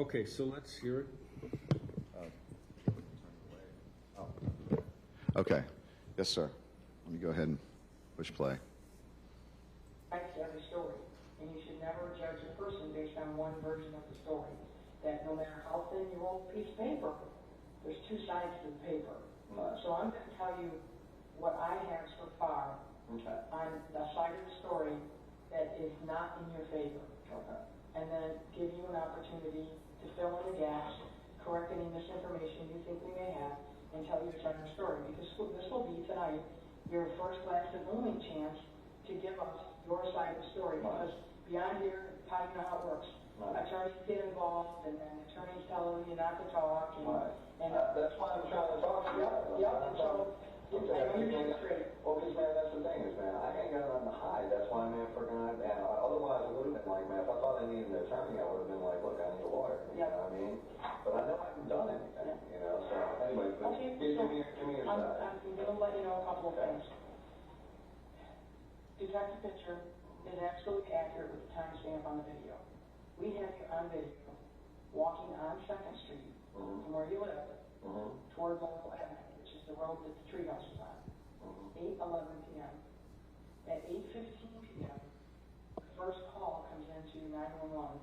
Okay, so let's hear it. Okay. Yes, sir. Let me go ahead and push play. Every story, and you should never judge a person based on one version of the story. That no matter how thin you roll a piece of paper, there's two sides to the paper. So I'm going to tell you what I have so far on the side of the story that is not in your favor. And then give you an opportunity to fill in the gaps, correct any misinformation you think we may have, and tell your side of the story. Because this will be tonight your first, last, and only chance to give us your side of the story. Because beyond here, how do you know how it works? Attorneys get involved, and then attorneys tell you not to talk. And that's why I'm trying to talk to you. And so, Well, because, man, that's the thing is, man, I ain't got nothing to hide. That's why, man, otherwise it would have been like, man, if I thought I needed an attorney, I would have been like, look, I need a lawyer. You know what I mean? But I know I haven't done anything, you know, so anyway, give me your side. I'm going to let you know a couple of things. Detective picture is absolutely accurate with the timestamp on the video. We have you on video walking on 2nd Street from where you live toward Laurel Avenue, which is the road that the Treehouse is on. 8:11 p.m. At 8:15 p.m., the first call comes into 911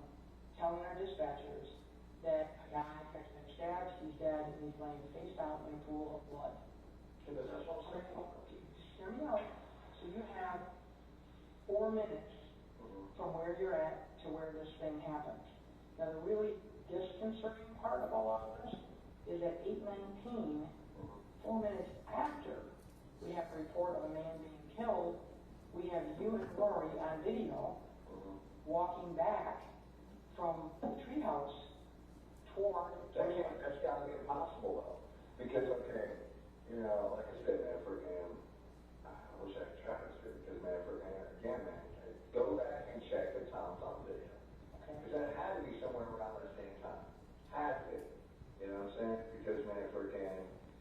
telling our dispatchers that a guy has been stabbed, he's dead, and he's laying face down in a pool of blood. Just hear me out. So you have 4 minutes from where you're at to where this thing happens. Now, the really disconcerting part of all of this is at 8:19, 4 minutes after we have a report of a man being killed, we have you and Rory on video walking back from the Treehouse toward... That's got to be impossible, though. Because, okay, you know, like I said, man, I wish I could try this, because, man, again, man, go back and check the times on video. Because that had to be somewhere around the same time. Had to be. You know what I'm saying? Because, man,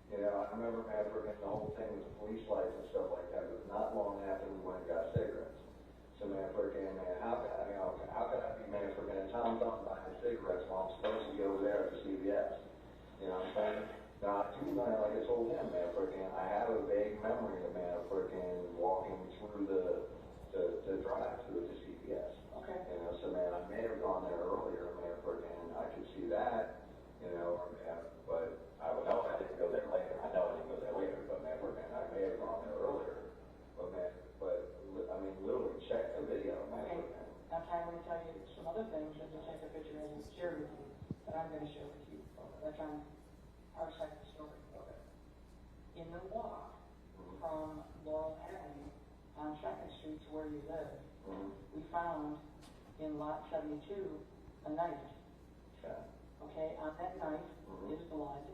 you know, I remember, man, the whole thing with the police lights and stuff like that. It was not long after we went and got cigarettes. So, man, how could I be, man, Tom's on buying cigarettes while I'm supposed to go there to CVS? You know what I'm saying? Now, I do, man, like I told him, man, I have a vague memory of, man, walking through the drive-through to CVS. Okay. You know, so, man, I may have gone there earlier, man, I could see that, you know, but I would know I didn't go there later. I know I didn't go there later, but, man, I may have gone there earlier. But I mean, literally check the video, man. Okay. Now, Ty, I'm going to tell you some other things that the detective picture hasn't shared with you that I'm going to share with you. That's on our side of the story. Okay. In the walk from Laurel Avenue on 2nd Street to where you live, we found in lot 72 a knife. Okay, on that knife is blood,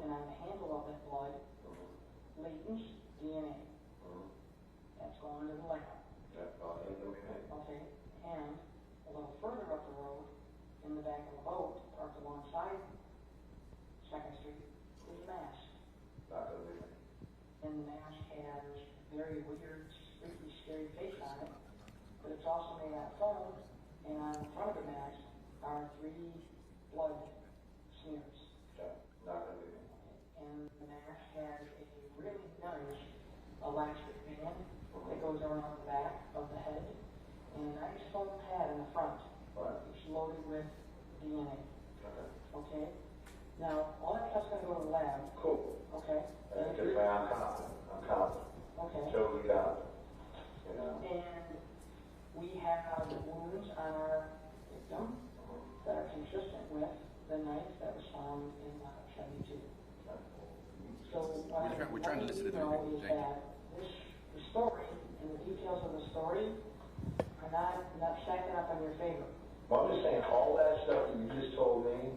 and on the handle of that blood, latent DNA. That's going to the lab. Okay, and a little further up the road, in the back of a boat, parked alongside 2nd Street, is a mask. And the mask has a very weird, spooky, scary face on it, but it's also made out of foam, and on the front of the mask are 3 blood smears. And the mask has a really nice elastic band that goes around the back of the head, and a nice foam pad in the front. It's loaded with DNA. Okay? Now, all that stuff's going to go to the lab. Cool. Okay? Because, man, I'm confident. Okay. Totally confident. You know? And we have wounds on our victim that are consistent with the knife that was found in lot 72. So what We're trying to listen to know is that the story and the details of the story are not stacking up in your favor. Well, I'm just saying, all that stuff that you just told me,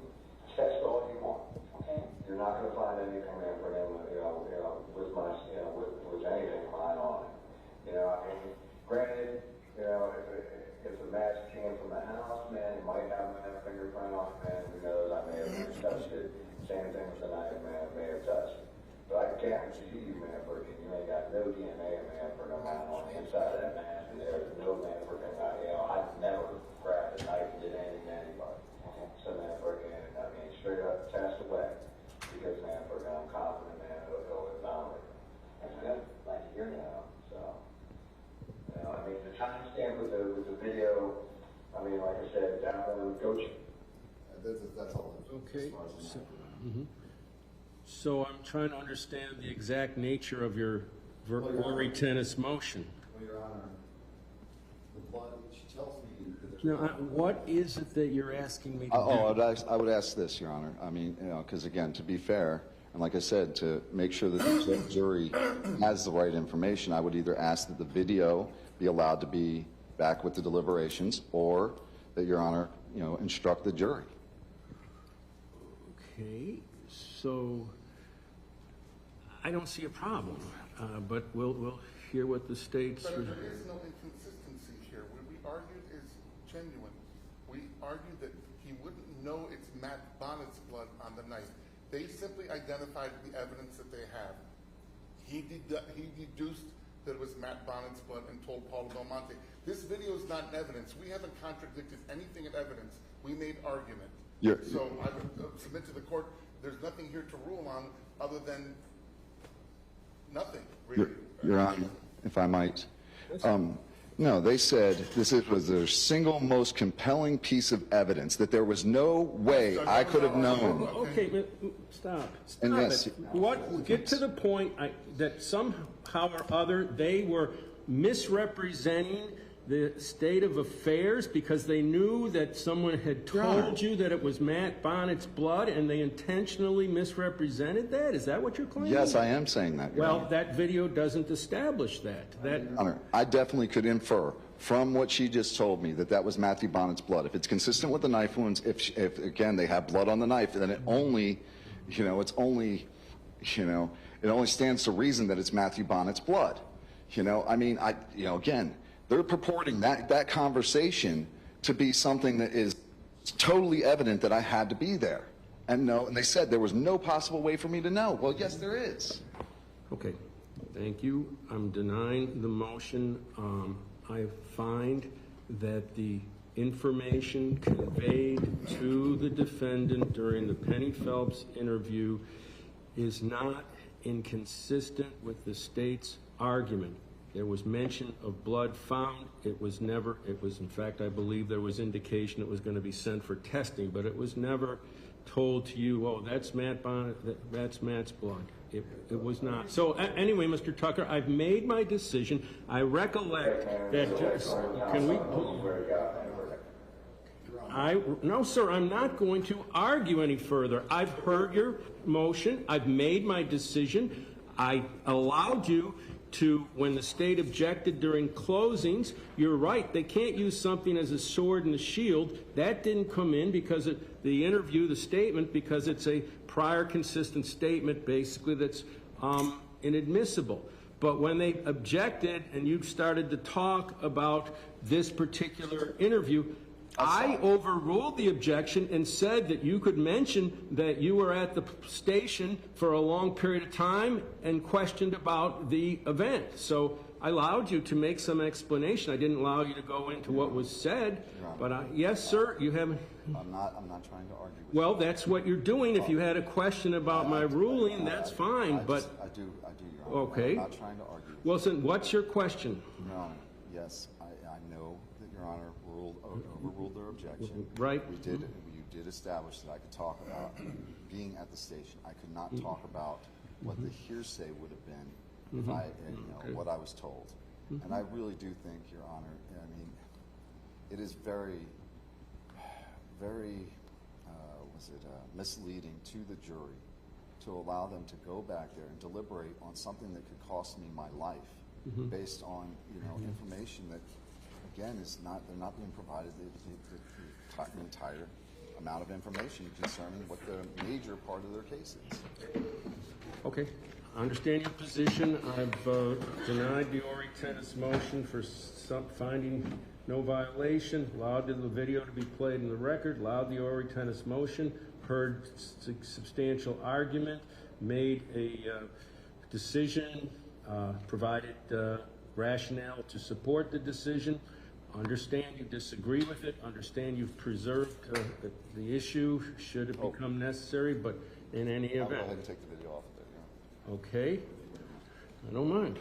test all you want. Okay. You're not going to find anything there for him, with anything of mine on it. You know, I mean, granted, you know, if the match came from the house, man, it might have my fingerprint on it, man. Who knows? I may have touched it. Same thing with the knife, man. I may have touched it. But I can guarantee you, man, you ain't got no DNA, man, for no man on the inside of that man. And there's no man for him. I've never grabbed a knife and did anything to anybody. So, man, freaking, I mean, straight up test away. Because, man, freaking, I'm confident, man, it'll exonerate. That's good. Glad to hear that. So, I mean, the timestamp with the video, I mean, like I said, down coach. That's all. Okay. So I'm trying to understand the exact nature of your Ori tennis motion. Well, Your Honor, the blood, she tells me that Now, what is it that you're asking me to do? I would ask this, Your Honor. I mean, because again, to be fair, and like I said, to make sure that the jury has the right information, I would either ask that the video be allowed to be back with the deliberations, or that Your Honor, instruct the jury. Okay, so I don't see a problem, but we'll hear what the state's. But there is no inconsistency here. What we argued is genuine. We argued that he wouldn't know it's Matt Bonnett's blood on the knife. They simply identified the evidence that they have. He deduced that it was Matt Bonnett's blood and told Paulo Belmonte. This video is not in evidence. We haven't contradicted anything in evidence. We made argument. So I would submit to the court, there's nothing here to rule on other than nothing, really. Your Honor, if I might. No, they said this was their single most compelling piece of evidence, that there was no way I could have known. Okay, stop. Stop And yes, it. What? Get to the point that somehow or other they were misrepresenting the state of affairs because they knew that someone had told you that it was Matt Bonnett's blood and they intentionally misrepresented that? Is that what you're claiming? Yes, I am saying that, Your Honor. Well, that video doesn't establish that. Your Honor, I definitely could infer from what she just told me that was Matthew Bonnett's blood. If it's consistent with the knife wounds, if again they have blood on the knife, then it only stands to reason that it's Matthew Bonnett's blood. Again, they're purporting that conversation to be something that is totally evident that I had to be there. And they said there was no possible way for me to know. Well, yes, there is. Okay, thank you. I'm denying the motion. I find that the information conveyed to the defendant during the Penny Phelps interview is not inconsistent with the state's argument. There was mention of blood found. It was, in fact, I believe there was indication it was going to be sent for testing, but it was never told to you, oh, that's Matt Bonnet, that's Matt's blood. It was not. So anyway, Mr. Tucker, I've made my decision. I recollect that, can we? No, sir, I'm not going to argue any further. I've heard your motion. I've made my decision. I allowed you to, when the state objected during closings, you're right, they can't use something as a sword and a shield. That didn't come in because of the interview, the statement, because it's a prior consistent statement, basically, that's inadmissible. But when they objected and you started to talk about this particular interview, I overruled the objection and said that you could mention that you were at the station for a long period of time and questioned about the event. So I allowed you to make some explanation. I didn't allow you to go into what was said. But yes, sir, you haven't. I'm not trying to argue with Well, you. that's what you're doing. If you had a question about my ruling, that's fine. But I do, Your Honor. okay. I'm not trying to argue with you. Wilson, what's your question? Your Honor, yes, I know that Your Honor overruled their objection. Right. You did establish that I could talk about being at the station. I could not talk about what the hearsay would have been if what I was told. And I really do think, Your Honor, I mean, it is very, very, misleading to the jury to allow them to go back there and deliberate on something that could cost me my life based on, information that, again, they're not being provided the entire amount of information concerning what the major part of their case is. Okay. I understand your position. I've denied the Ori tennis motion for finding no violation, allowed the video to be played in the record, allowed the Ori tennis motion, heard substantial argument, made a decision, provided rationale to support the decision. understand you disagree with it, understand you've preserved the issue should it become necessary, but in any I'll go event. ahead and take the video off of it, yeah. Okay, I don't mind.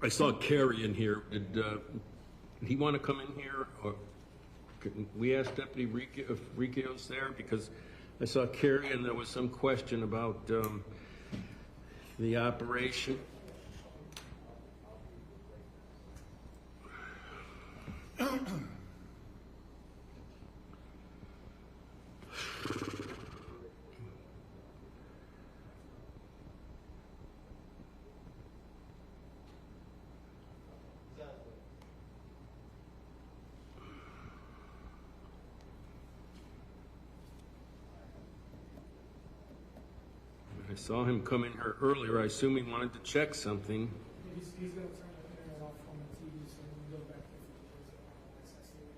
I saw Kerry in here. Did he want to come in here, or could we ask Deputy Riccio if Riccio's there? Because I saw Kerry and there was some question about the operation. I saw him come in here earlier. I assume he wanted to check something. He's going to turn the internet off on the TV so we can go back if there's access to it.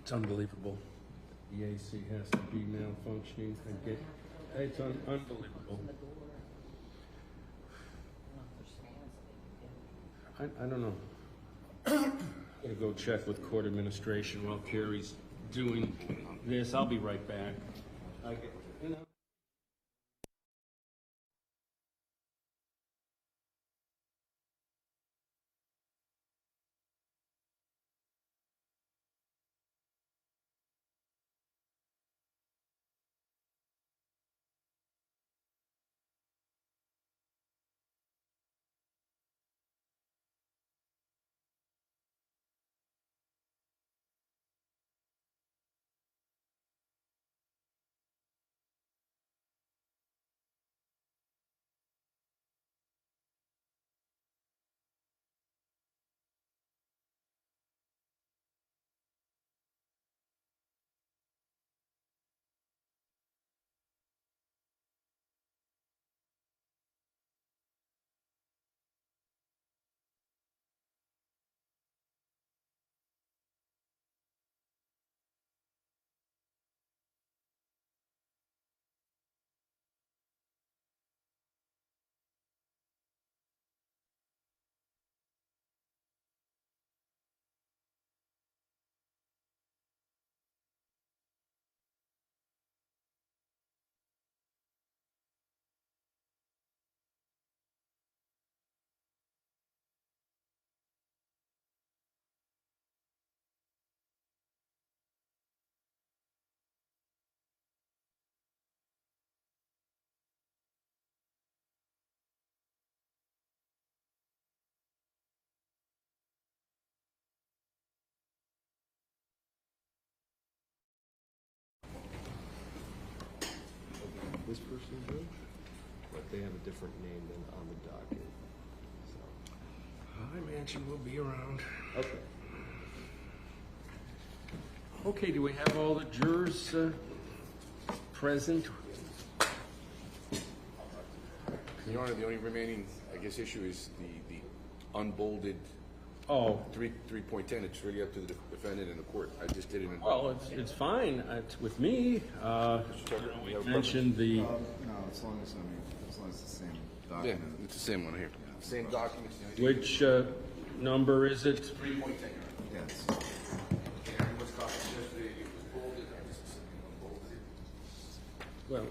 It's unbelievable. The AC has to be malfunctioning. It's unbelievable. I don't know. I'm gonna go check with court administration while Kerry's doing this. I'll be right back. You know. This person did, but they have a different name than on the docket. So. I imagine we'll be around. Okay. Okay, do we have all the jurors present? Your Honor, the only remaining, I guess, issue is the unbolded Oh, 3.10. It's really up to the defendant and the court. I just did it in. well, it's fine. It's with me. We mentioned the. No, as long as it's the same Yeah, document. it's the same one here. Same documents. Which number is it? 3.10. Your Honor. Yes. And I was talking yesterday, it was bolded. I just unbolded it. Well,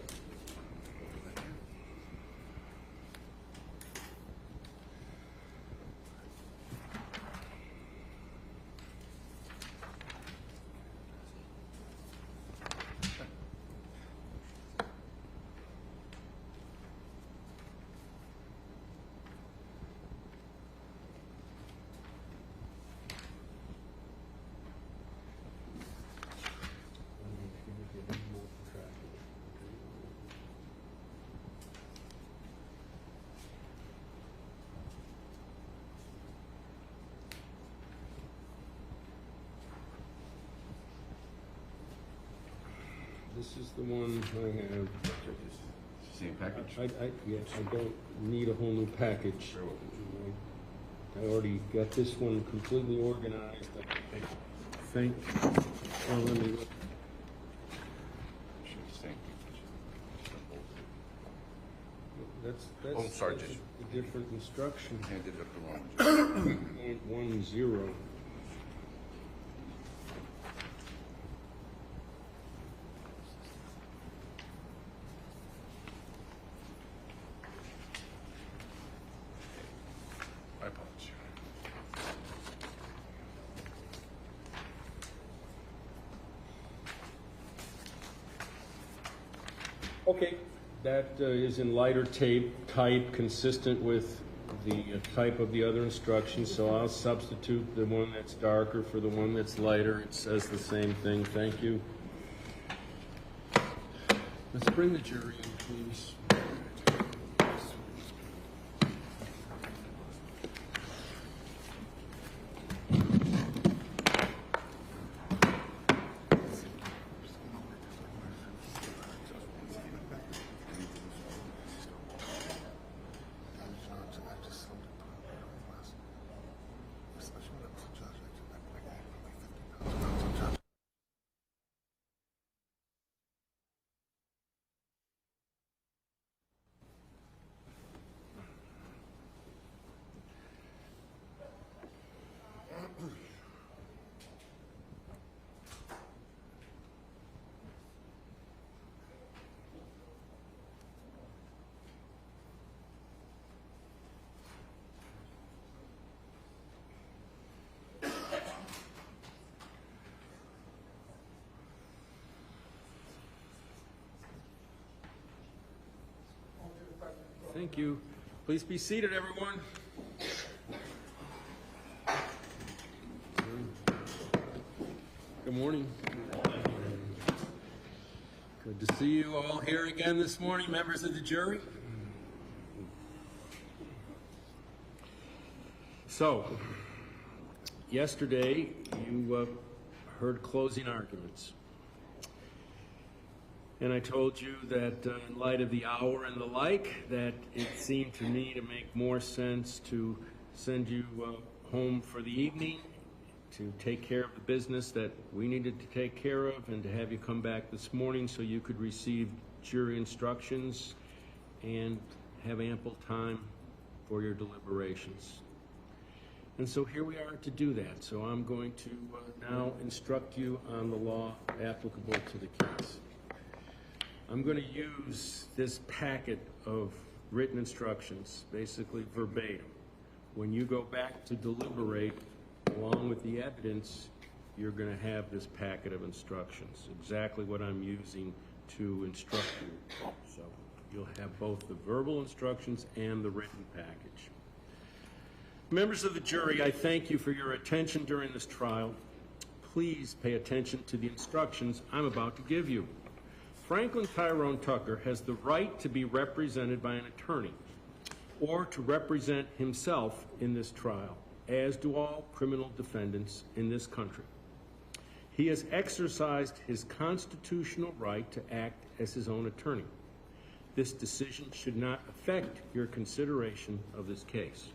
this is the one I have. Same package. Yes, I don't need a whole new package. I already got this one completely organized, I think. Well, let me look. That's Oh, sorry, that's just- a different instruction. Handed up the wrong. 0.10. I apologize. Okay, that is in lighter type, consistent with the type of the other instructions, so I'll substitute the one that's darker for the one that's lighter. It says the same thing. Thank you. Let's bring the jury in, please. Thank you. Please be seated, everyone. Good morning. Good to see you all here again this morning, members of the jury. So, yesterday you heard closing arguments. And I told you that in light of the hour and the like, that it seemed to me to make more sense to send you home for the evening, to take care of the business that we needed to take care of, and to have you come back this morning so you could receive jury instructions and have ample time for your deliberations. And so here we are to do that. So I'm going to now instruct you on the law applicable to the case. I'm going to use this packet of written instructions, basically verbatim. When you go back to deliberate, along with the evidence, you're going to have this packet of instructions, exactly what I'm using to instruct you. So you'll have both the verbal instructions and the written package. Members of the jury, I thank you for your attention during this trial. Please pay attention to the instructions I'm about to give you. Franklin Tyrone Tucker has the right to be represented by an attorney or to represent himself in this trial, as do all criminal defendants in this country. He has exercised his constitutional right to act as his own attorney. This decision should not affect your consideration of this case.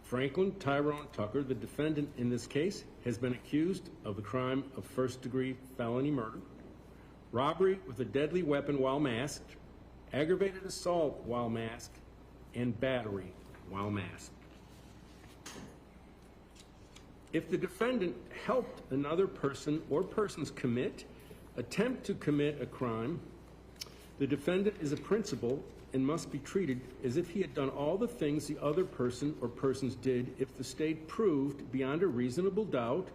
Franklin Tyrone Tucker, the defendant in this case, has been accused of the crime of first-degree felony murder, robbery with a deadly weapon while masked, aggravated assault while masked, and battery while masked. If the defendant helped another person or persons attempt to commit a crime, the defendant is a principal and must be treated as if he had done all the things the other person or persons did if the state proved beyond a reasonable doubt,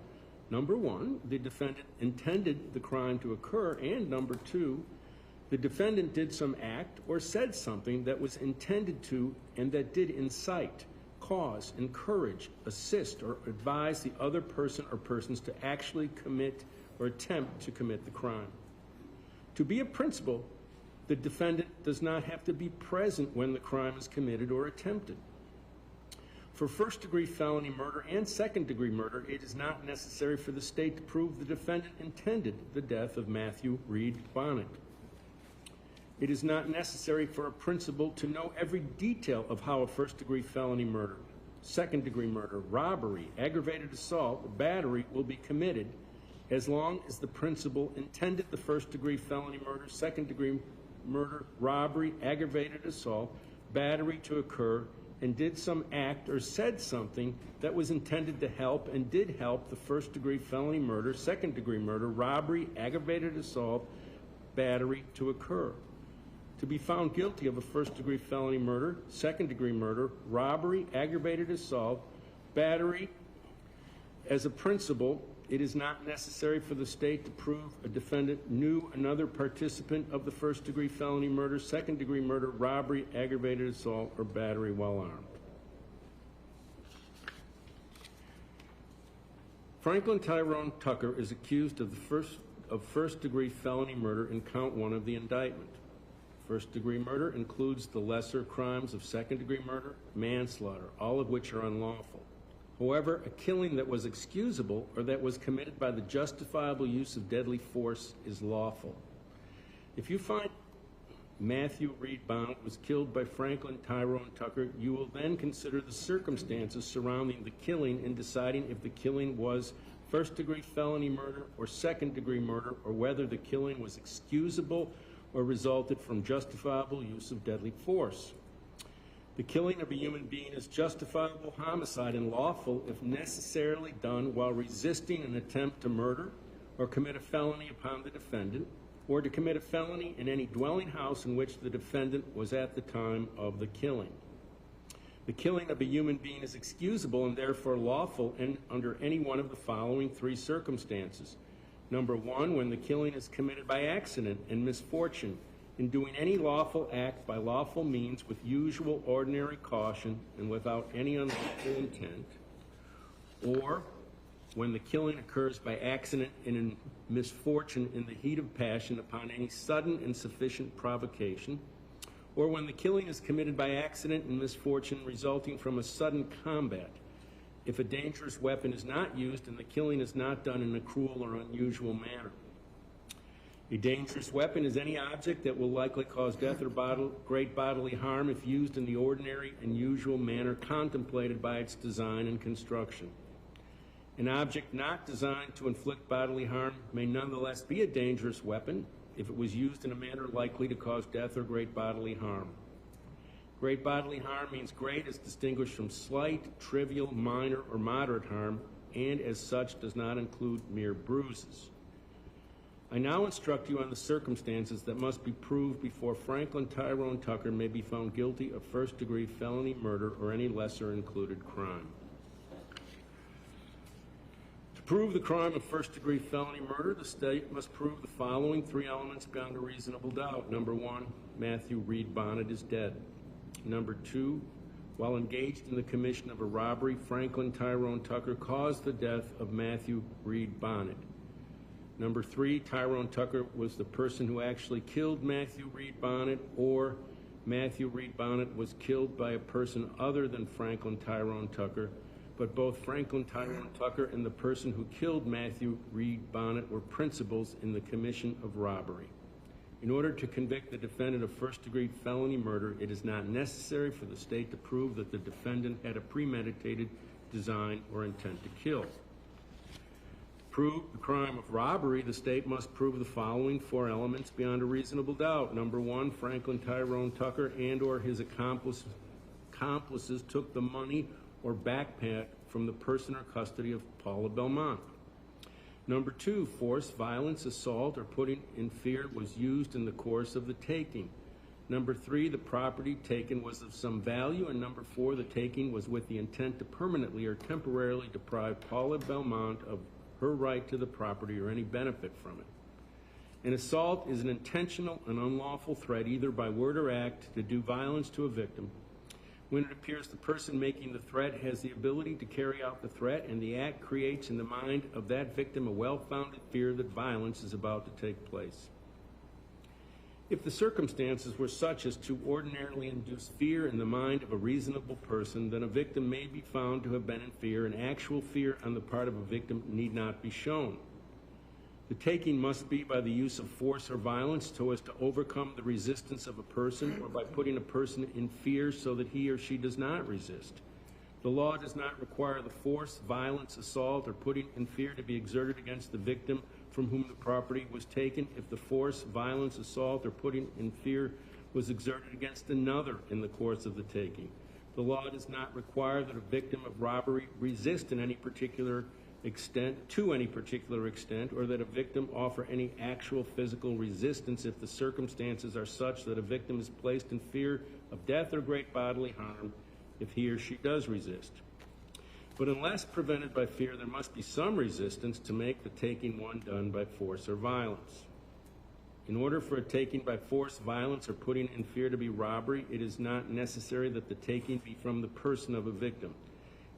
number one, the defendant intended the crime to occur, and number two, the defendant did some act or said something that was intended to and that did incite, cause, encourage, assist, or advise the other person or persons to actually commit or attempt to commit the crime. To be a principal, the defendant does not have to be present when the crime is committed or attempted. For first-degree felony murder and second-degree murder, it is not necessary for the state to prove the defendant intended the death of Matthew Bonnett. It is not necessary for a principal to know every detail of how a first-degree felony murder, second-degree murder, robbery, aggravated assault, or battery will be committed, as long as the principal intended the first-degree felony murder, second-degree murder, robbery, aggravated assault, battery to occur, and did some act or said something that was intended to help and did help the first-degree felony murder, second-degree murder, robbery, aggravated assault, battery to occur. To be found guilty of a first-degree felony murder, second-degree murder, robbery, aggravated assault, battery, as a principal, it is not necessary for the state to prove a defendant knew another participant of the first-degree felony murder, second-degree murder, robbery, aggravated assault, or battery while armed. Franklin Tyrone Tucker is accused of first-degree felony murder in count 1 of the indictment. First-degree murder includes the lesser crimes of second-degree murder, manslaughter, all of which are unlawful. However, a killing that was excusable or that was committed by the justifiable use of deadly force is lawful. If you find Matthew Reed Bonnett was killed by Franklin Tyrone Tucker, you will then consider the circumstances surrounding the killing in deciding if the killing was first-degree felony murder or second-degree murder, or whether the killing was excusable or resulted from justifiable use of deadly force. The killing of a human being is justifiable homicide and lawful if necessarily done while resisting an attempt to murder or commit a felony upon the defendant, or to commit a felony in any dwelling house in which the defendant was at the time of the killing. The killing of a human being is excusable and therefore lawful under any one of the following 3 circumstances. Number 1, when the killing is committed by accident and misfortune, in doing any lawful act by lawful means with usual ordinary caution and without any unlawful intent, or when the killing occurs by accident and in misfortune in the heat of passion upon any sudden and sufficient provocation, or when the killing is committed by accident and misfortune resulting from a sudden combat, if a dangerous weapon is not used and the killing is not done in a cruel or unusual manner. A dangerous weapon is any object that will likely cause death or great bodily harm if used in the ordinary and usual manner contemplated by its design and construction. An object not designed to inflict bodily harm may nonetheless be a dangerous weapon if it was used in a manner likely to cause death or great bodily harm. Great bodily harm means great as distinguished from slight, trivial, minor, or moderate harm, and as such does not include mere bruises. I now instruct you on the circumstances that must be proved before Franklin Tyrone Tucker may be found guilty of first-degree felony murder or any lesser included crime. To prove the crime of first-degree felony murder, the state must prove the following 3 elements beyond a reasonable doubt. Number 1, Matthew Reed Bonnett is dead. Number 2, while engaged in the commission of a robbery, Franklin Tyrone Tucker caused the death of Matthew Reed Bonnett. Number 3, Tyrone Tucker was the person who actually killed Matthew Reed Bonnett, or Matthew Reed Bonnett was killed by a person other than Franklin Tyrone Tucker, but both Franklin Tyrone Tucker and the person who killed Matthew Reed Bonnett were principals in the commission of robbery. In order to convict the defendant of first-degree felony murder, it is not necessary for the state to prove that the defendant had a premeditated design or intent to kill. To prove the crime of robbery, the state must prove the following 4 elements beyond a reasonable doubt. Number 1, Franklin Tyrone Tucker and or his accomplices took the money or backpack from the person or custody of Paula Belmont. Number 2, force, violence, assault, or putting in fear was used in the course of the taking. Number 3, the property taken was of some value. And number 4, the taking was with the intent to permanently or temporarily deprive Paula Belmont of her right to the property or any benefit from it. An assault is an intentional and unlawful threat, either by word or act, to do violence to a victim, when it appears the person making the threat has the ability to carry out the threat and the act creates in the mind of that victim a well-founded fear that violence is about to take place. If the circumstances were such as to ordinarily induce fear in the mind of a reasonable person, then a victim may be found to have been in fear, and actual fear on the part of a victim need not be shown. The taking must be by the use of force or violence so as to overcome the resistance of a person, or by putting a person in fear so that he or she does not resist. The law does not require the force, violence, assault, or putting in fear to be exerted against the victim from whom the property was taken if the force, violence, assault, or putting in fear was exerted against another in the course of the taking. The law does not require that a victim of robbery resist in any particular extent, to any particular extent, or that a victim offer any actual physical resistance if the circumstances are such that a victim is placed in fear of death or great bodily harm if he or she does resist. But unless prevented by fear, there must be some resistance to make the taking one done by force or violence. In order for a taking by force, violence, or putting in fear to be robbery, it is not necessary that the taking be from the person of a victim.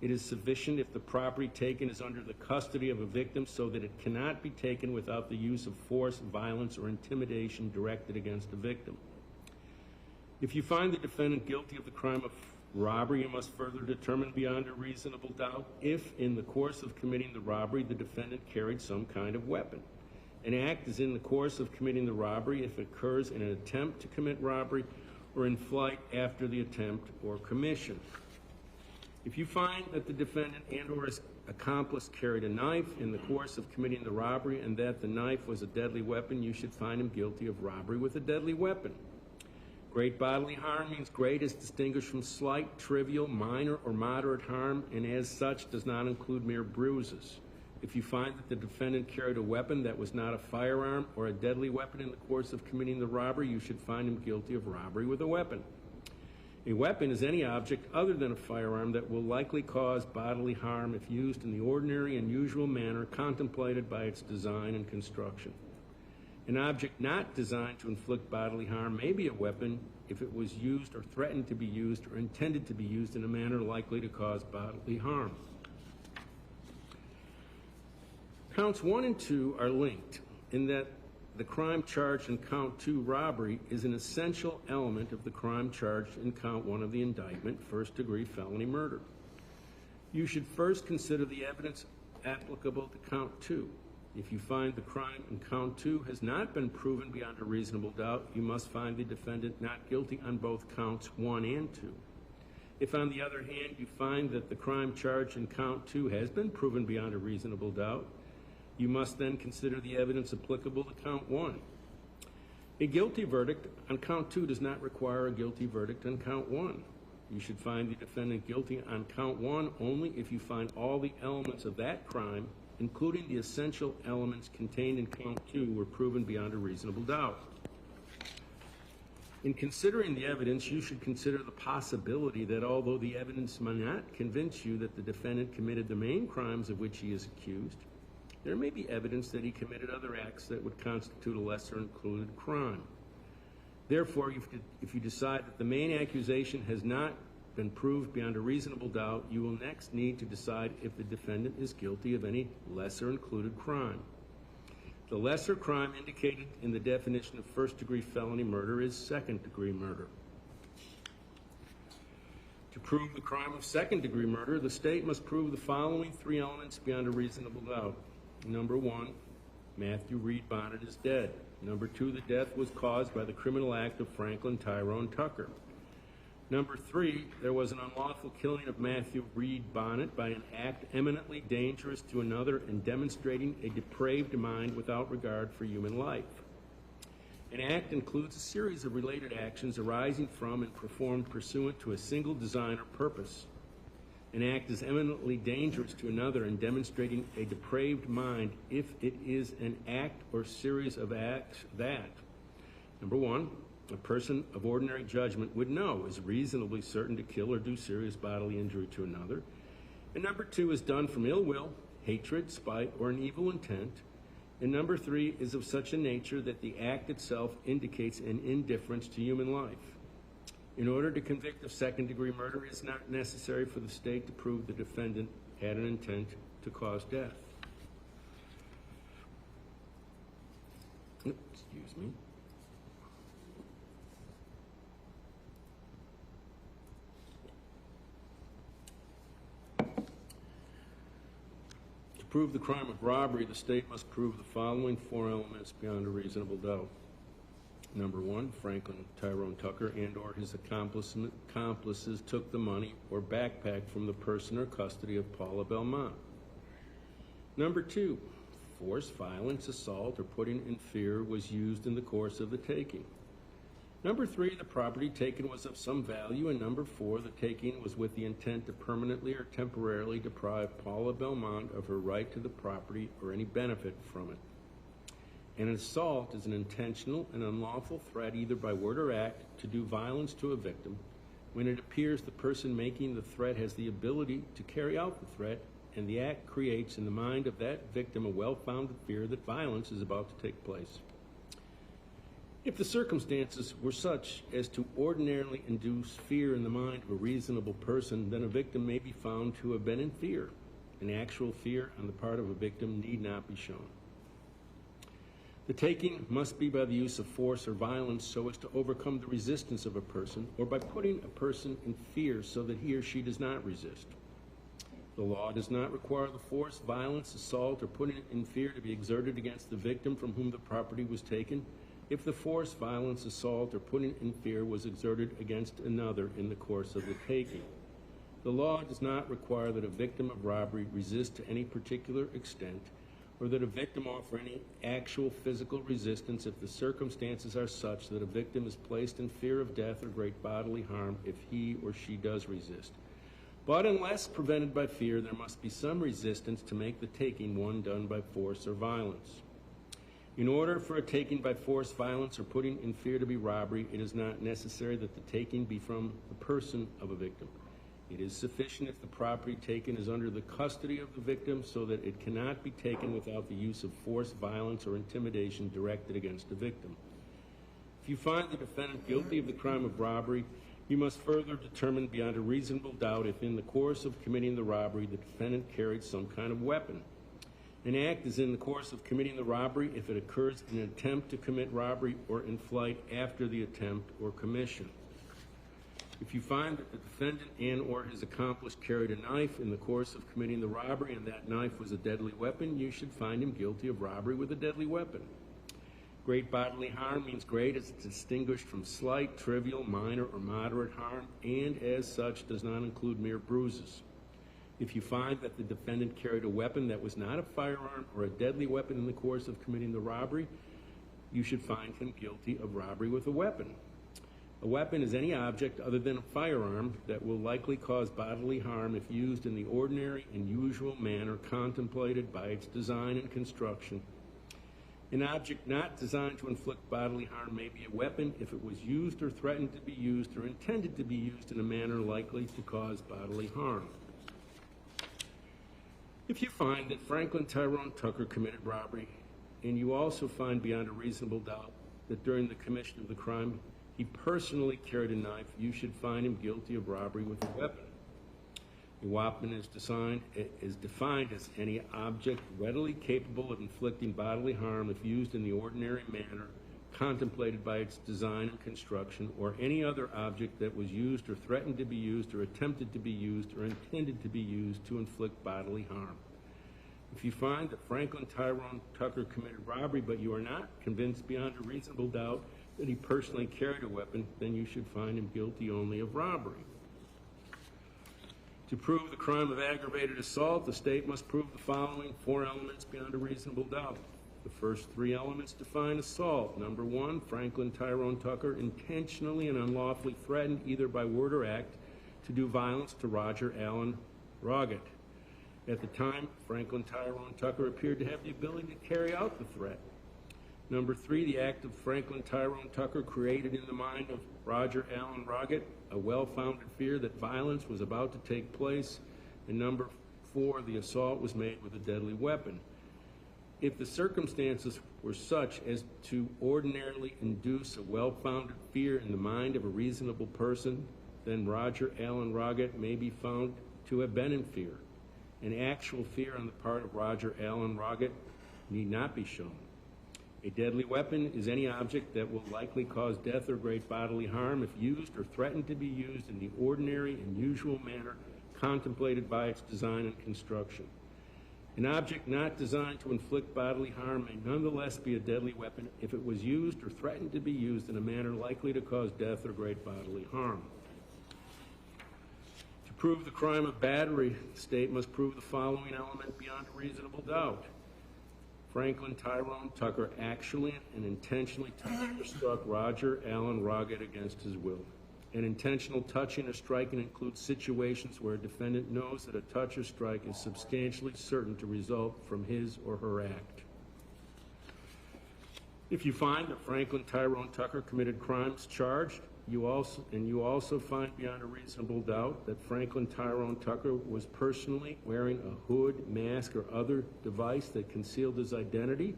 It is sufficient if the property taken is under the custody of a victim so that it cannot be taken without the use of force, violence, or intimidation directed against the victim. If you find the defendant guilty of the crime of robbery, you must further determine beyond a reasonable doubt if, in the course of committing the robbery, the defendant carried some kind of weapon. An act is in the course of committing the robbery if it occurs in an attempt to commit robbery or in flight after the attempt or commission. If you find that the defendant and/or his accomplice carried a knife in the course of committing the robbery and that the knife was a deadly weapon, you should find him guilty of robbery with a deadly weapon. Great bodily harm means great is distinguished from slight, trivial, minor, or moderate harm, and as such does not include mere bruises. If you find that the defendant carried a weapon that was not a firearm or a deadly weapon in the course of committing the robbery, you should find him guilty of robbery with a weapon. A weapon is any object other than a firearm that will likely cause bodily harm if used in the ordinary and usual manner contemplated by its design and construction. An object not designed to inflict bodily harm may be a weapon if it was used or threatened to be used or intended to be used in a manner likely to cause bodily harm. Counts 1 and 2 are linked in that the crime charged in count 2, robbery, is an essential element of the crime charged in count 1 of the indictment, first-degree felony murder. You should first consider the evidence applicable to count 2. If you find the crime in count 2 has not been proven beyond a reasonable doubt, you must find the defendant not guilty on both counts 1 and 2. If, on the other hand, you find that the crime charged in count 2 has been proven beyond a reasonable doubt, you must then consider the evidence applicable to count 1. A guilty verdict on count 2 does not require a guilty verdict on count 1. You should find the defendant guilty on count 1 only if you find all the elements of that crime, including the essential elements contained in count 2, were proven beyond a reasonable doubt. In considering the evidence, you should consider the possibility that although the evidence may not convince you that the defendant committed the main crimes of which he is accused, there may be evidence that he committed other acts that would constitute a lesser included crime. Therefore, if you decide that the main accusation has not been proved beyond a reasonable doubt, you will next need to decide if the defendant is guilty of any lesser included crime. The lesser crime indicated in the definition of first-degree felony murder is second-degree murder. To prove the crime of second-degree murder, the state must prove the following 3 elements beyond a reasonable doubt. Number 1, Matthew Reed Bonnett is dead. Number 2, the death was caused by the criminal act of Franklin Tyrone Tucker. Number 3, there was an unlawful killing of Matthew Reed Bonnett by an act eminently dangerous to another and demonstrating a depraved mind without regard for human life. An act includes a series of related actions arising from and performed pursuant to a single design or purpose. An act is eminently dangerous to another and demonstrating a depraved mind if it is an act or series of acts that, number 1, a person of ordinary judgment would know is reasonably certain to kill or do serious bodily injury to another, and number 2, is done from ill will, hatred, spite, or an evil intent, and number 3, is of such a nature that the act itself indicates an indifference to human life. In order to convict of second-degree murder, it is not necessary for the state to prove the defendant had an intent to cause death. Excuse me. To prove the crime of robbery, the state must prove the following 4 elements beyond a reasonable doubt. Number 1, Franklin Tyrone Tucker and/or his accomplices took the money or backpack from the person or custody of Paula Belmont. Number 2, force, violence, assault, or putting in fear was used in the course of the taking. Number 3, the property taken was of some value. And number 4, the taking was with the intent to permanently or temporarily deprive Paula Belmont of her right to the property or any benefit from it. An assault is an intentional and unlawful threat, either by word or act, to do violence to a victim when it appears the person making the threat has the ability to carry out the threat, and the act creates in the mind of that victim a well-founded fear that violence is about to take place. If the circumstances were such as to ordinarily induce fear in the mind of a reasonable person, then a victim may be found to have been in fear. An actual fear on the part of a victim need not be shown. The taking must be by the use of force or violence so as to overcome the resistance of a person, or by putting a person in fear so that he or she does not resist. The law does not require the force, violence, assault, or putting in fear to be exerted against the victim from whom the property was taken if the force, violence, assault, or putting in fear was exerted against another in the course of the taking. The law does not require that a victim of robbery resist to any particular extent, or that a victim offer any actual physical resistance if the circumstances are such that a victim is placed in fear of death or great bodily harm if he or she does resist. But unless prevented by fear, there must be some resistance to make the taking one done by force or violence. In order for a taking by force, violence, or putting in fear to be robbery, it is not necessary that the taking be from the person of a victim. It is sufficient if the property taken is under the custody of the victim so that it cannot be taken without the use of force, violence, or intimidation directed against the victim. If you find the defendant guilty of the crime of robbery, you must further determine beyond a reasonable doubt if in the course of committing the robbery the defendant carried some kind of weapon. An act is in the course of committing the robbery if it occurs in an attempt to commit robbery or in flight after the attempt or commission. If you find that the defendant and/or his accomplice carried a knife in the course of committing the robbery and that knife was a deadly weapon, you should find him guilty of robbery with a deadly weapon. Great bodily harm means great as distinguished from slight, trivial, minor, or moderate harm, and as such does not include mere bruises. If you find that the defendant carried a weapon that was not a firearm or a deadly weapon in the course of committing the robbery, you should find him guilty of robbery with a weapon. A weapon is any object other than a firearm that will likely cause bodily harm if used in the ordinary and usual manner contemplated by its design and construction. An object not designed to inflict bodily harm may be a weapon if it was used or threatened to be used or intended to be used in a manner likely to cause bodily harm. If you find that Franklin Tyrone Tucker committed robbery, and you also find beyond a reasonable doubt that during the commission of the crime he personally carried a knife, you should find him guilty of robbery with a weapon. A weapon is defined as any object readily capable of inflicting bodily harm if used in the ordinary manner contemplated by its design and construction, or any other object that was used or threatened to be used or attempted to be used or intended to be used to inflict bodily harm. If you find that Franklin Tyrone Tucker committed robbery, but you are not convinced beyond a reasonable doubt that he personally carried a weapon, then you should find him guilty only of robbery. To prove the crime of aggravated assault, the state must prove the following 4 elements beyond a reasonable doubt. The first 3 elements define assault. Number 1, Franklin Tyrone Tucker intentionally and unlawfully threatened, either by word or act, to do violence to Roger Allen Roggett. At the time, Franklin Tyrone Tucker appeared to have the ability to carry out the threat. Number 3, the act of Franklin Tyrone Tucker created in the mind of Roger Allen Roggett a well-founded fear that violence was about to take place. And number 4, the assault was made with a deadly weapon. If the circumstances were such as to ordinarily induce a well-founded fear in the mind of a reasonable person, then Roger Allen Roggett may be found to have been in fear. An actual fear on the part of Roger Allen Roggett need not be shown. A deadly weapon is any object that will likely cause death or great bodily harm if used or threatened to be used in the ordinary and usual manner contemplated by its design and construction. An object not designed to inflict bodily harm may nonetheless be a deadly weapon if it was used or threatened to be used in a manner likely to cause death or great bodily harm. To prove the crime of battery, the state must prove the following element beyond a reasonable doubt. Franklin Tyrone Tucker actually and intentionally touched or struck Roger Allen Roggett against his will. An intentional touching or striking includes situations where a defendant knows that a touch or strike is substantially certain to result from his or her act. If you find that Franklin Tyrone Tucker committed crimes charged, you also find beyond a reasonable doubt that Franklin Tyrone Tucker was personally wearing a hood, mask, or other device that concealed his identity,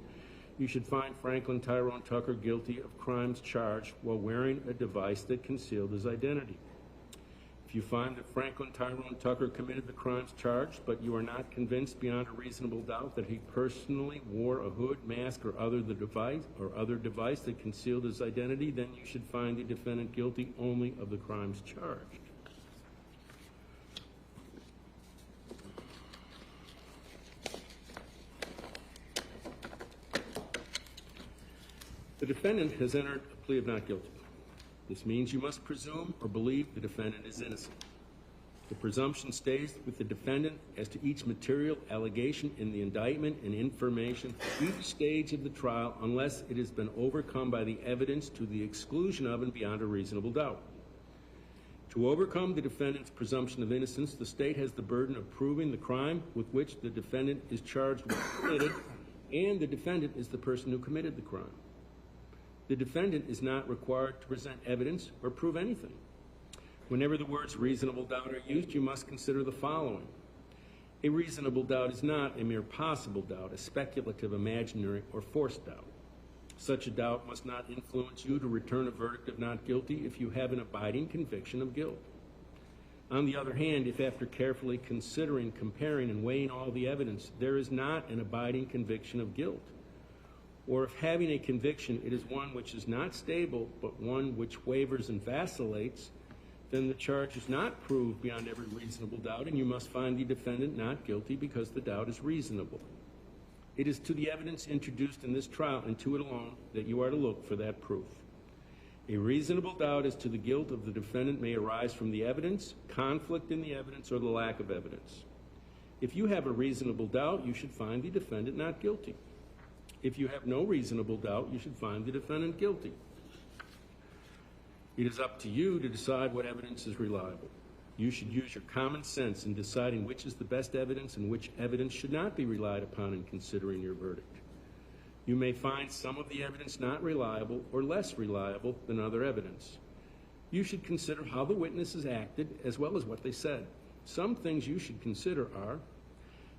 you should find Franklin Tyrone Tucker guilty of crimes charged while wearing a device that concealed his identity. If you find that Franklin Tyrone Tucker committed the crimes charged, but you are not convinced beyond a reasonable doubt that he personally wore a hood, mask, or other device that concealed his identity, then you should find the defendant guilty only of the crimes charged. The defendant has entered a plea of not guilty. This means you must presume or believe the defendant is innocent. The presumption stays with the defendant as to each material allegation in the indictment and information for each stage of the trial unless it has been overcome by the evidence to the exclusion of and beyond a reasonable doubt. To overcome the defendant's presumption of innocence, the state has the burden of proving the crime with which the defendant is charged with committed, and the defendant is the person who committed the crime. The defendant is not required to present evidence or prove anything. Whenever the words reasonable doubt are used, you must consider the following. A reasonable doubt is not a mere possible doubt, a speculative, imaginary, or forced doubt. Such a doubt must not influence you to return a verdict of not guilty if you have an abiding conviction of guilt. On the other hand, if after carefully considering, comparing, and weighing all the evidence, there is not an abiding conviction of guilt, or if having a conviction it is one which is not stable but one which wavers and vacillates, then the charge is not proved beyond every reasonable doubt, and you must find the defendant not guilty because the doubt is reasonable. It is to the evidence introduced in this trial and to it alone that you are to look for that proof. A reasonable doubt as to the guilt of the defendant may arise from the evidence, conflict in the evidence, or the lack of evidence. If you have a reasonable doubt, you should find the defendant not guilty. If you have no reasonable doubt, you should find the defendant guilty. It is up to you to decide what evidence is reliable. You should use your common sense in deciding which is the best evidence and which evidence should not be relied upon in considering your verdict. You may find some of the evidence not reliable or less reliable than other evidence. You should consider how the witnesses acted as well as what they said. Some things you should consider are: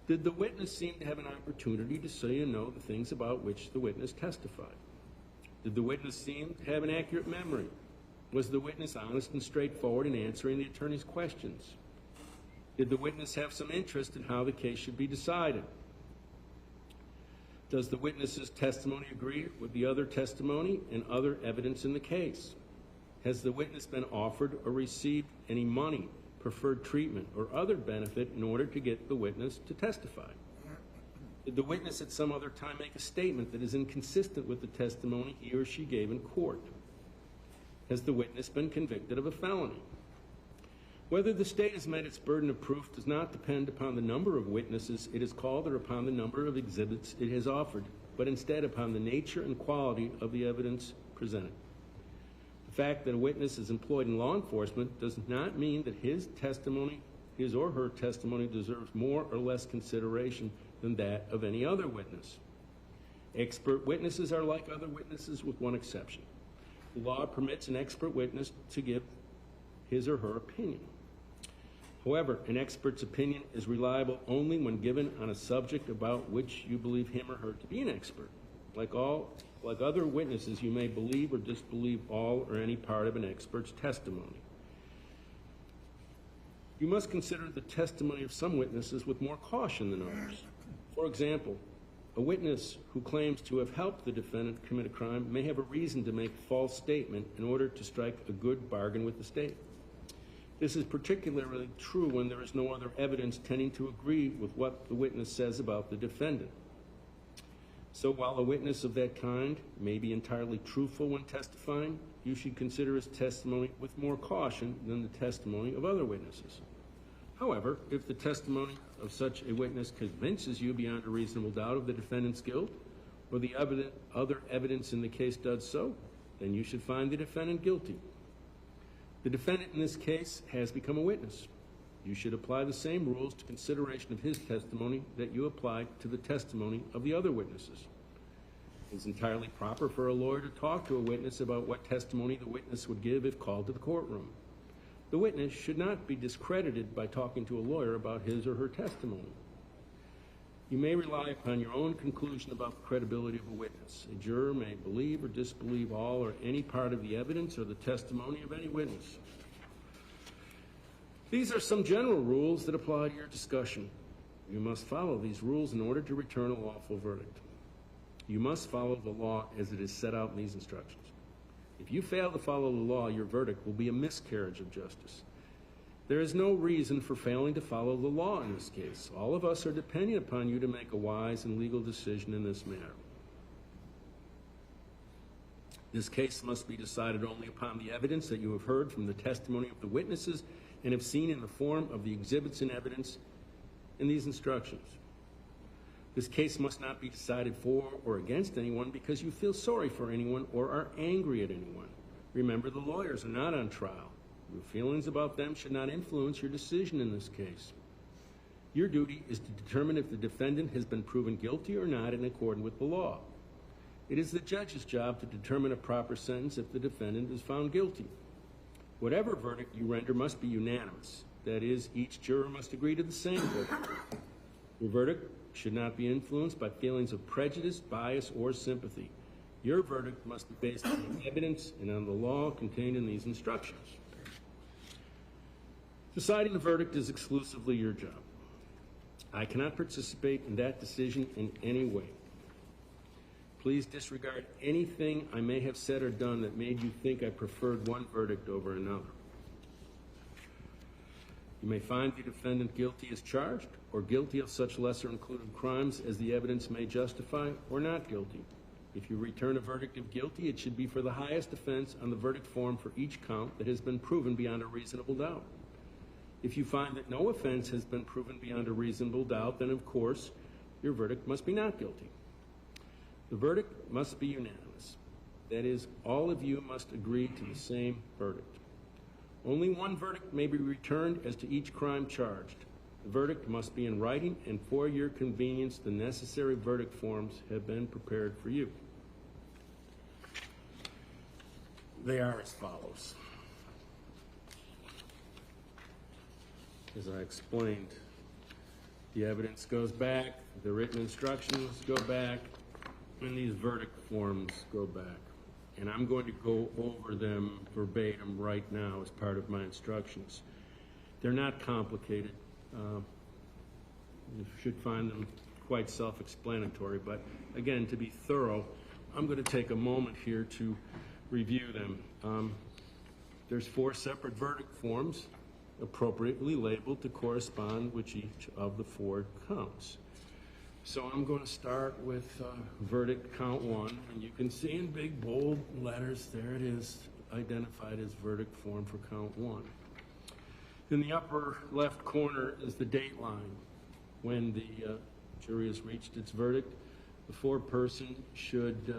did the witness seem to have an opportunity to say and know the things about which the witness testified? Did the witness seem to have an accurate memory? Was the witness honest and straightforward in answering the attorney's questions? Did the witness have some interest in how the case should be decided? Does the witness's testimony agree with the other testimony and other evidence in the case? Has the witness been offered or received any money, preferred treatment, or other benefit in order to get the witness to testify? Did the witness at some other time make a statement that is inconsistent with the testimony he or she gave in court? Has the witness been convicted of a felony? Whether the state has met its burden of proof does not depend upon the number of witnesses it has called or upon the number of exhibits it has offered, but instead upon the nature and quality of the evidence presented. The fact that a witness is employed in law enforcement does not mean that his or her testimony deserves more or less consideration than that of any other witness. Expert witnesses are like other witnesses with one exception. The law permits an expert witness to give his or her opinion. However, an expert's opinion is reliable only when given on a subject about which you believe him or her to be an expert. Like other witnesses, you may believe or disbelieve all or any part of an expert's testimony. You must consider the testimony of some witnesses with more caution than others. For example, a witness who claims to have helped the defendant commit a crime may have a reason to make a false statement in order to strike a good bargain with the state. This is particularly true when there is no other evidence tending to agree with what the witness says about the defendant. So while a witness of that kind may be entirely truthful when testifying, you should consider his testimony with more caution than the testimony of other witnesses. However, if the testimony of such a witness convinces you beyond a reasonable doubt of the defendant's guilt, or the other evidence in the case does so, then you should find the defendant guilty. The defendant in this case has become a witness. You should apply the same rules to consideration of his testimony that you applied to the testimony of the other witnesses. It is entirely proper for a lawyer to talk to a witness about what testimony the witness would give if called to the courtroom. The witness should not be discredited by talking to a lawyer about his or her testimony. You may rely upon your own conclusion about the credibility of a witness. A juror may believe or disbelieve all or any part of the evidence or the testimony of any witness. These are some general rules that apply to your discussion. You must follow these rules in order to return a lawful verdict. You must follow the law as it is set out in these instructions. If you fail to follow the law, your verdict will be a miscarriage of justice. There is no reason for failing to follow the law in this case. All of us are depending upon you to make a wise and legal decision in this matter. This case must be decided only upon the evidence that you have heard from the testimony of the witnesses and have seen in the form of the exhibits and evidence in these instructions. This case must not be decided for or against anyone because you feel sorry for anyone or are angry at anyone. Remember, the lawyers are not on trial. Your feelings about them should not influence your decision in this case. Your duty is to determine if the defendant has been proven guilty or not in accordance with the law. It is the judge's job to determine a proper sentence if the defendant is found guilty. Whatever verdict you render must be unanimous. That is, each juror must agree to the same verdict. Your verdict should not be influenced by feelings of prejudice, bias, or sympathy. Your verdict must be based on the evidence and on the law contained in these instructions. Deciding the verdict is exclusively your job. I cannot participate in that decision in any way. Please disregard anything I may have said or done that made you think I preferred one verdict over another. You may find the defendant guilty as charged, or guilty of such lesser included crimes as the evidence may justify, or not guilty. If you return a verdict of guilty, it should be for the highest offense on the verdict form for each count that has been proven beyond a reasonable doubt. If you find that no offense has been proven beyond a reasonable doubt, then of course, your verdict must be not guilty. The verdict must be unanimous. That is, all of you must agree to the same verdict. Only one verdict may be returned as to each crime charged. The verdict must be in writing, and for your convenience, the necessary verdict forms have been prepared for you. They are as follows. As I explained, the evidence goes back, the written instructions go back, and these verdict forms go back. And I'm going to go over them verbatim right now as part of my instructions. They're not complicated. You should find them quite self-explanatory, but again, to be thorough, I'm going to take a moment here to review them. There's 4 separate verdict forms appropriately labeled to correspond with each of the 4 counts. So I'm going to start with verdict count 1, and you can see in big bold letters, there it is, identified as verdict form for count 1. In the upper left corner is the date line. When the jury has reached its verdict, the foreperson should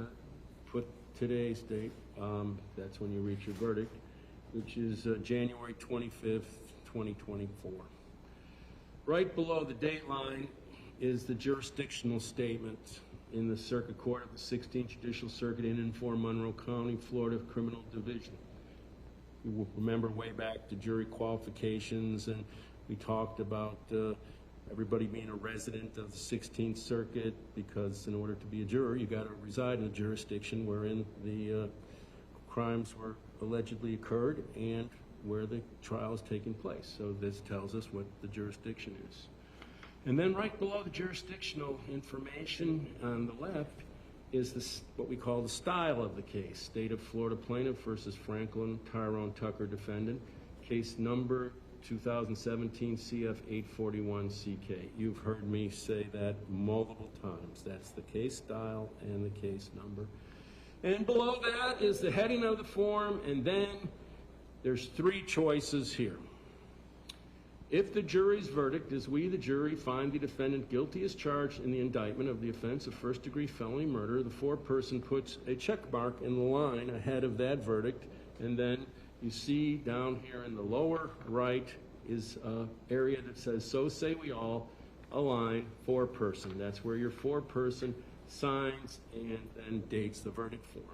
put today's date, that's when you reach your verdict, which is January 25th, 2024. Right below the date line is the jurisdictional statement in the Circuit Court of the 16th Judicial Circuit in and for Monroe County, Florida Criminal Division. You will remember way back to jury qualifications, and we talked about everybody being a resident of the 16th Circuit, because in order to be a juror, you got to reside in a jurisdiction wherein the crimes were allegedly occurred and where the trial is taking place. So this tells us what the jurisdiction is. And then right below the jurisdictional information on the left is what we call the style of the case. State of Florida plaintiff versus Franklin Tyrone Tucker defendant. case number 2017 CF 841CK. You've heard me say that multiple times. That's the case style and the case number. And below that is the heading of the form, and then there's three choices here. If the jury's verdict is we, the jury, find the defendant guilty as charged in the indictment of the offense of first-degree felony murder, the foreperson puts a check mark in the line ahead of that verdict, and then you see down here in the lower right is an area that says, so say we all, a line, foreperson. That's where your foreperson signs and then dates the verdict form.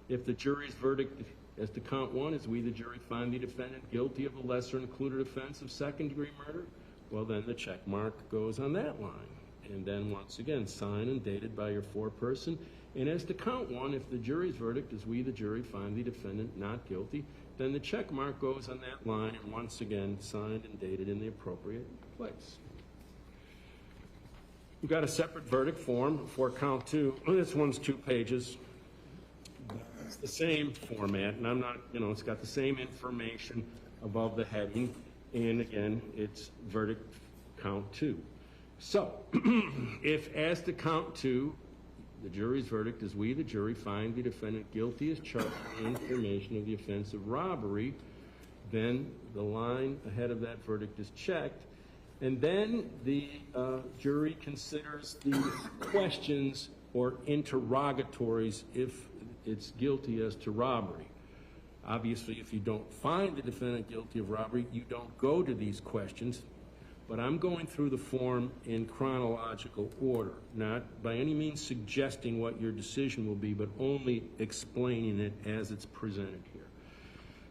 If the jury's verdict as to count one is we, the jury, find the defendant guilty of a lesser included offense of second-degree murder, well, then the check mark goes on that line. And then once again, signed and dated by your foreperson. And as to count one, if the jury's verdict is we, the jury, find the defendant not guilty, then the check mark goes on that line and once again signed and dated in the appropriate place. We've got a separate verdict form for count two. This one's 2 pages. It's the same format, and I'm not, it's got the same information above the heading, and again, it's verdict count 2. So, if as to count 2, the jury's verdict is we, the jury, find the defendant guilty as charged in information of the offense of robbery, then the line ahead of that verdict is checked, and then the jury considers the questions or interrogatories if it's guilty as to robbery. Obviously, if you don't find the defendant guilty of robbery, you don't go to these questions. But I'm going through the form in chronological order, not by any means suggesting what your decision will be, but only explaining it as it's presented here.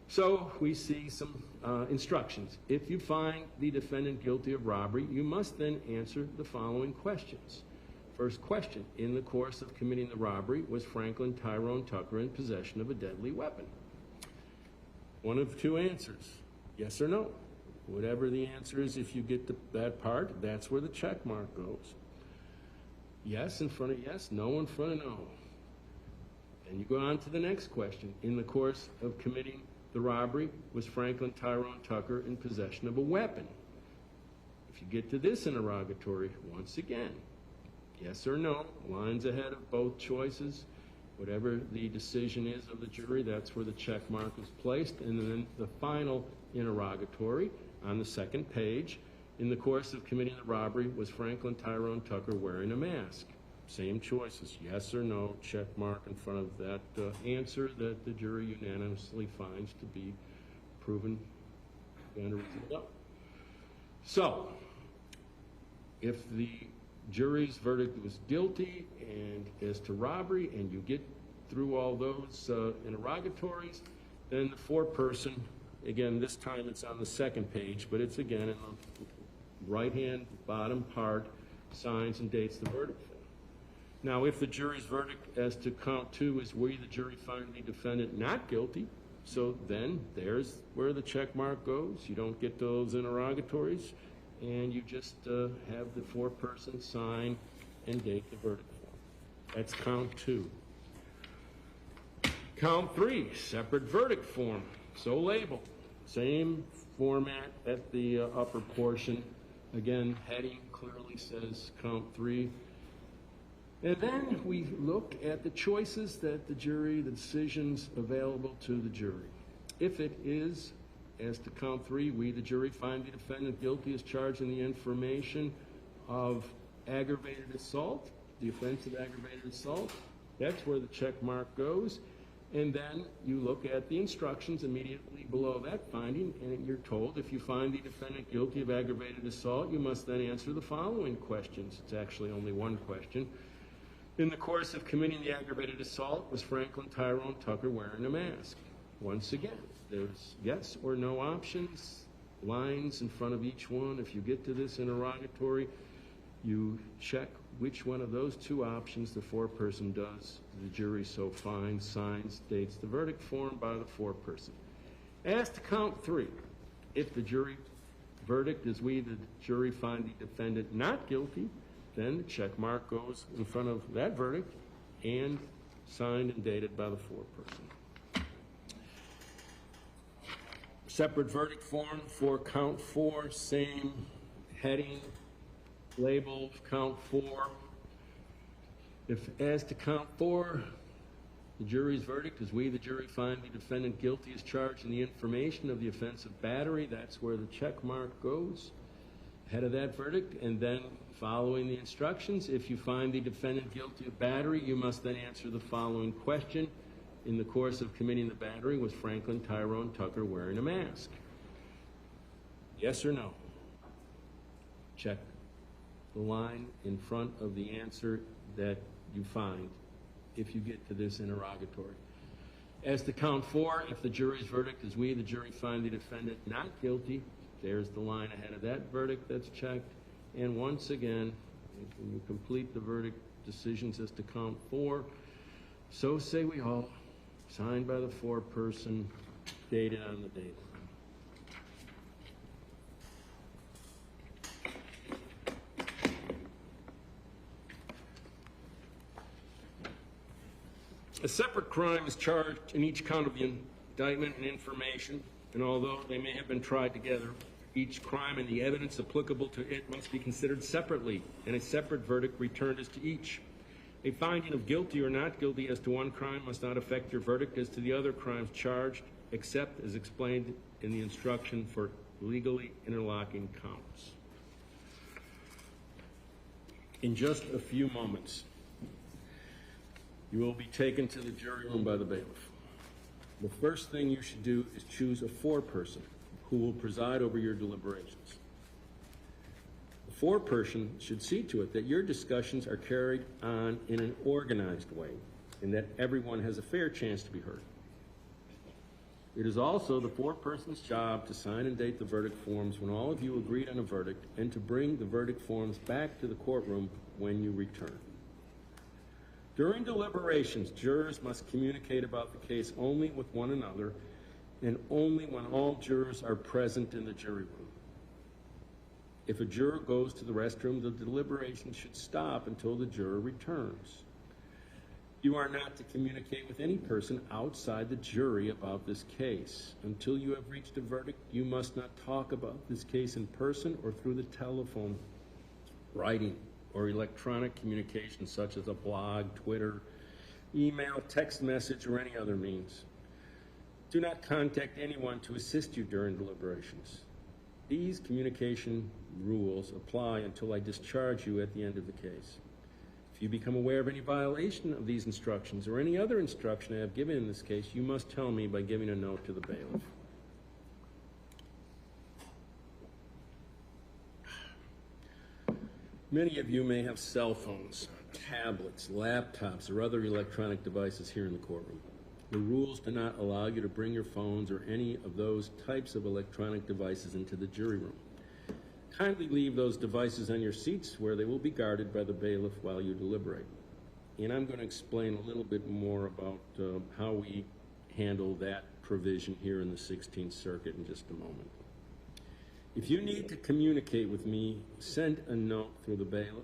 So we see some instructions. If you find the defendant guilty of robbery, you must then answer the following questions. First question, in the course of committing the robbery, was Franklin Tyrone Tucker in possession of a deadly weapon? One of 2 answers, yes or no. Whatever the answer is, if you get to that part, that's where the check mark goes. Yes in front of yes, no in front of no. And you go on to the next question. In the course of committing the robbery, was Franklin Tyrone Tucker in possession of a weapon? If you get to this interrogatory, once again, yes or no, lines ahead of both choices. Whatever the decision is of the jury, that's where the check mark is placed. And then the final interrogatory on the second page, in the course of committing the robbery, was Franklin Tyrone Tucker wearing a mask? Same choices, yes or no, check mark in front of that answer that the jury unanimously finds to be proven beyond a reasonable doubt. So, if the jury's verdict was guilty and as to robbery, and you get through all those interrogatories, then the foreperson, again, this time it's on the second page, but it's again in the right-hand bottom part, signs and dates the verdict form. Now, if the jury's verdict as to count 2 is we, the jury, find the defendant not guilty, so then there's where the check mark goes. You don't get those interrogatories, and you just have the foreperson sign and date the verdict form. That's count 2. Count 3, separate verdict form, so labeled. Same format at the upper portion. Again, heading clearly says count 3. And then we look at the choices that the jury, the decisions available to the jury. If it is, as to count 3, we, the jury, find the defendant guilty as charged in the information of aggravated assault, the offense of aggravated assault, that's where the check mark goes. And then you look at the instructions immediately below that finding, and you're told if you find the defendant guilty of aggravated assault, you must then answer the following questions. It's actually only one question. In the course of committing the aggravated assault, was Franklin Tyrone Tucker wearing a mask? Once again, there's yes or no options, lines in front of each one. If you get to this interrogatory, you check which one of those 2 options the foreperson does. The jury so finds, signs, dates the verdict form by the foreperson. As to count 3, if the jury verdict is we, the jury, find the defendant not guilty, then the check mark goes in front of that verdict and signed and dated by the foreperson. Separate verdict form for count 4, same heading, label, count 4. If, as to count 4, the jury's verdict is we, the jury, find the defendant guilty as charged in the information of the offense of battery. That's where the check mark goes ahead of that verdict. And then following the instructions, if you find the defendant guilty of battery, you must then answer the following question. In the course of committing the battery, was Franklin Tyrone Tucker wearing a mask? Yes or no? Check the line in front of the answer that you find if you get to this interrogatory. As to count 4, if the jury's verdict is we, the jury, find the defendant not guilty, there's the line ahead of that verdict that's checked. And once again, when you complete the verdict decisions as to count 4, so say we all, signed by the foreperson, dated on the date. A separate crime is charged in each count of the indictment and information, and although they may have been tried together, each crime and the evidence applicable to it must be considered separately, and a separate verdict returned as to each. A finding of guilty or not guilty as to one crime must not affect your verdict as to the other crimes charged, except as explained in the instruction for legally interlocking counts. In just a few moments, you will be taken to the jury room by the bailiff. The first thing you should do is choose a foreperson who will preside over your deliberations. The foreperson should see to it that your discussions are carried on in an organized way and that everyone has a fair chance to be heard. It is also the foreperson's job to sign and date the verdict forms when all of you agreed on a verdict and to bring the verdict forms back to the courtroom when you return. During deliberations, jurors must communicate about the case only with one another and only when all jurors are present in the jury room. If a juror goes to the restroom, the deliberation should stop until the juror returns. You are not to communicate with any person outside the jury about this case. Until you have reached a verdict, you must not talk about this case in person or through the telephone, writing, or electronic communication such as a blog, Twitter, email, text message, or any other means. Do not contact anyone to assist you during deliberations. These communication rules apply until I discharge you at the end of the case. If you become aware of any violation of these instructions or any other instruction I have given in this case, you must tell me by giving a note to the bailiff. Many of you may have cell phones, tablets, laptops, or other electronic devices here in the courtroom. The rules do not allow you to bring your phones or any of those types of electronic devices into the jury room. Kindly leave those devices on your seats where they will be guarded by the bailiff while you deliberate. And I'm going to explain a little bit more about how we handle that provision here in the 16th Circuit in just a moment. If you need to communicate with me, send a note through the bailiff.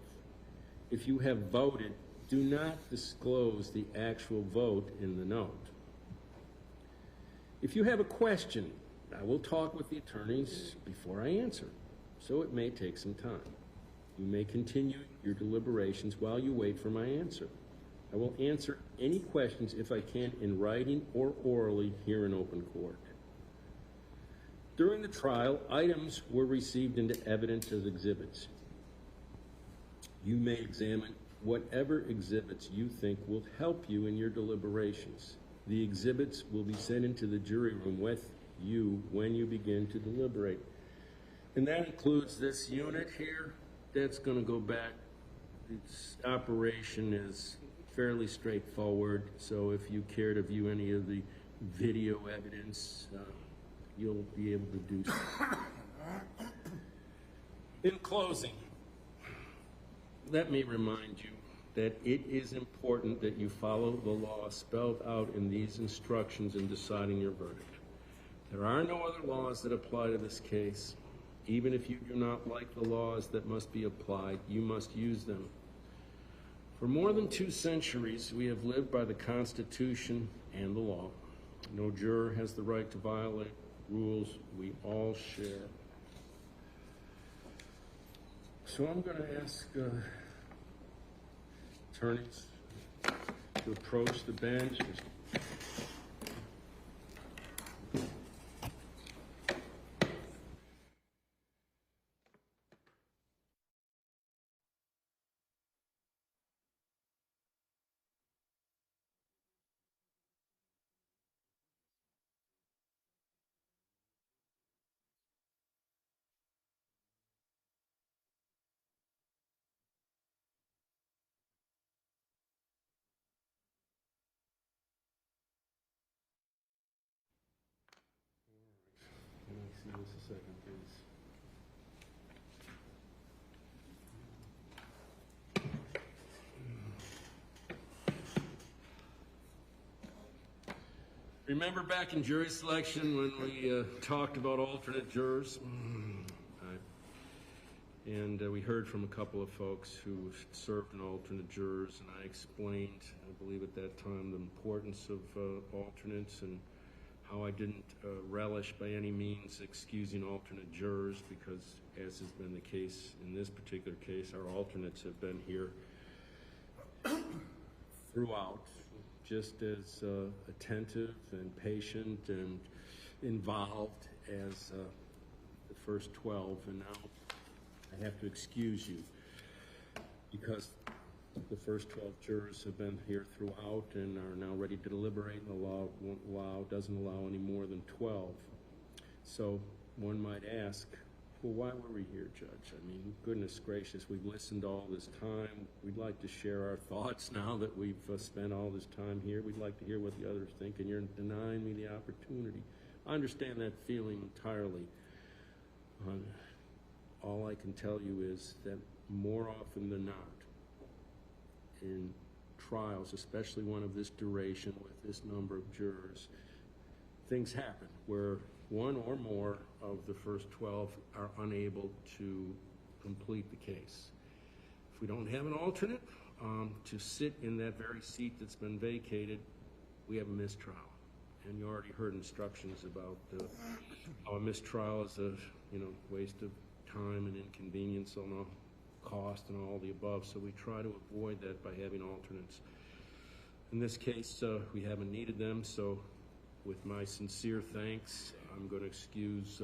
If you have voted, do not disclose the actual vote in the note. If you have a question, I will talk with the attorneys before I answer, so it may take some time. You may continue your deliberations while you wait for my answer. I will answer any questions if I can in writing or orally here in open court. During the trial, items were received into evidence as exhibits. You may examine whatever exhibits you think will help you in your deliberations. The exhibits will be sent into the jury room with you when you begin to deliberate. And that includes this unit here. That's going to go back. Its operation is fairly straightforward, so if you care to view any of the video evidence, you'll be able to do so. In closing, let me remind you that it is important that you follow the law spelled out in these instructions in deciding your verdict. There are no other laws that apply to this case. Even if you do not like the laws that must be applied, you must use them. For more than 2 centuries, we have lived by the Constitution and the law. No juror has the right to violate rules we all share. So I'm going to ask attorneys to approach the bench. Can I see this a second, please? Remember back in jury selection when we talked about alternate jurors? We heard from a couple of folks who served in alternate jurors, and I explained, I believe at that time, the importance of alternates and how I didn't relish by any means excusing alternate jurors because, as has been the case in this particular case, our alternates have been here throughout, just as attentive and patient and involved as the first 12, and now I have to excuse you because the first 12 jurors have been here throughout and are now ready to deliberate, and the law doesn't allow any more than 12. So one might ask, well, why were we here, Judge? I mean, goodness gracious, we've listened all this time. We'd like to share our thoughts now that we've spent all this time here. We'd like to hear what the others think, and you're denying me the opportunity. I understand that feeling entirely. All I can tell you is that more often than not, in trials, especially one of this duration with this number of jurors, things happen where one or more of the first 12 are unable to complete the case. If we don't have an alternate to sit in that very seat that's been vacated, we have a mistrial. And you already heard instructions about how a mistrial is a waste of time and inconvenience on a cost and all the above, so we try to avoid that by having alternates. In this case, we haven't needed them, so with my sincere thanks, I'm going to excuse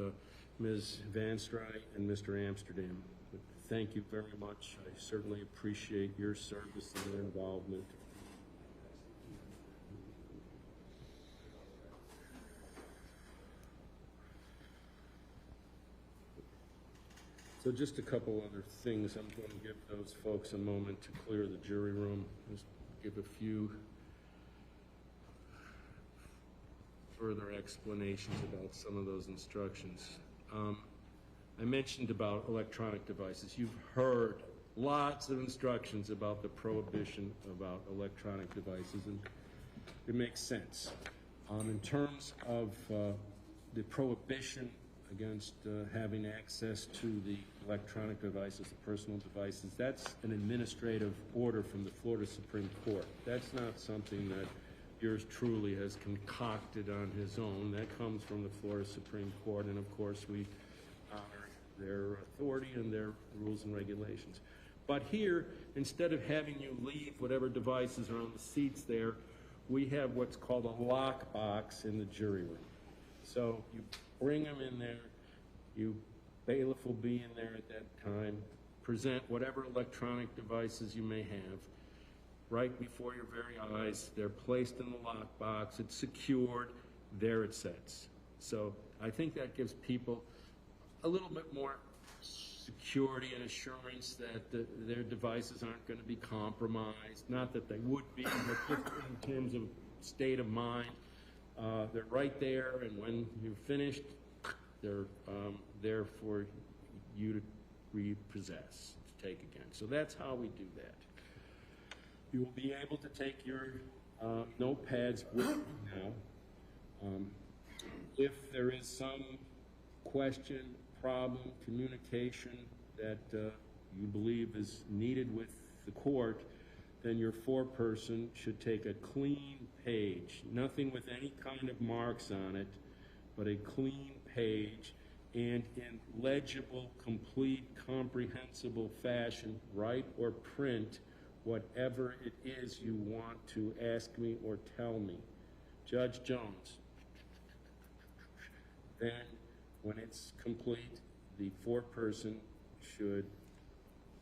Ms. Van Stry and Mr. Amsterdam. But thank you very much. I certainly appreciate your service and your involvement. So just a couple other things. I'm going to give those folks a moment to clear the jury room. Just give a few further explanations about some of those instructions. I mentioned about electronic devices. You've heard lots of instructions about the prohibition about electronic devices, and it makes sense. In terms of the prohibition against having access to the electronic devices, the personal devices, that's an administrative order from the Florida Supreme Court. That's not something that yours truly has concocted on his own. That comes from the Florida Supreme Court, and of course we honor their authority and their rules and regulations. But here, instead of having you leave whatever devices are on the seats there, we have what's called a lock box in the jury room. So you bring them in there, bailiff will be in there at that time, present whatever electronic devices you may have right before your very eyes. They're placed in the lockbox, it's secured, there it sits. So I think that gives people a little bit more security and assurance that their devices aren't going to be compromised. Not that they would be, but just in terms of state of mind. They're right there, and when you're finished, they're there for you to repossess, to take again. So that's how we do that. You will be able to take your notepads with you now. If there is some question, problem, communication that you believe is needed with the court, then your foreperson should take a clean page, nothing with any kind of marks on it, but a clean page and in legible, complete, comprehensible fashion, write or print whatever it is you want to ask me or tell me. Judge Jones. Then, when it's complete, the foreperson should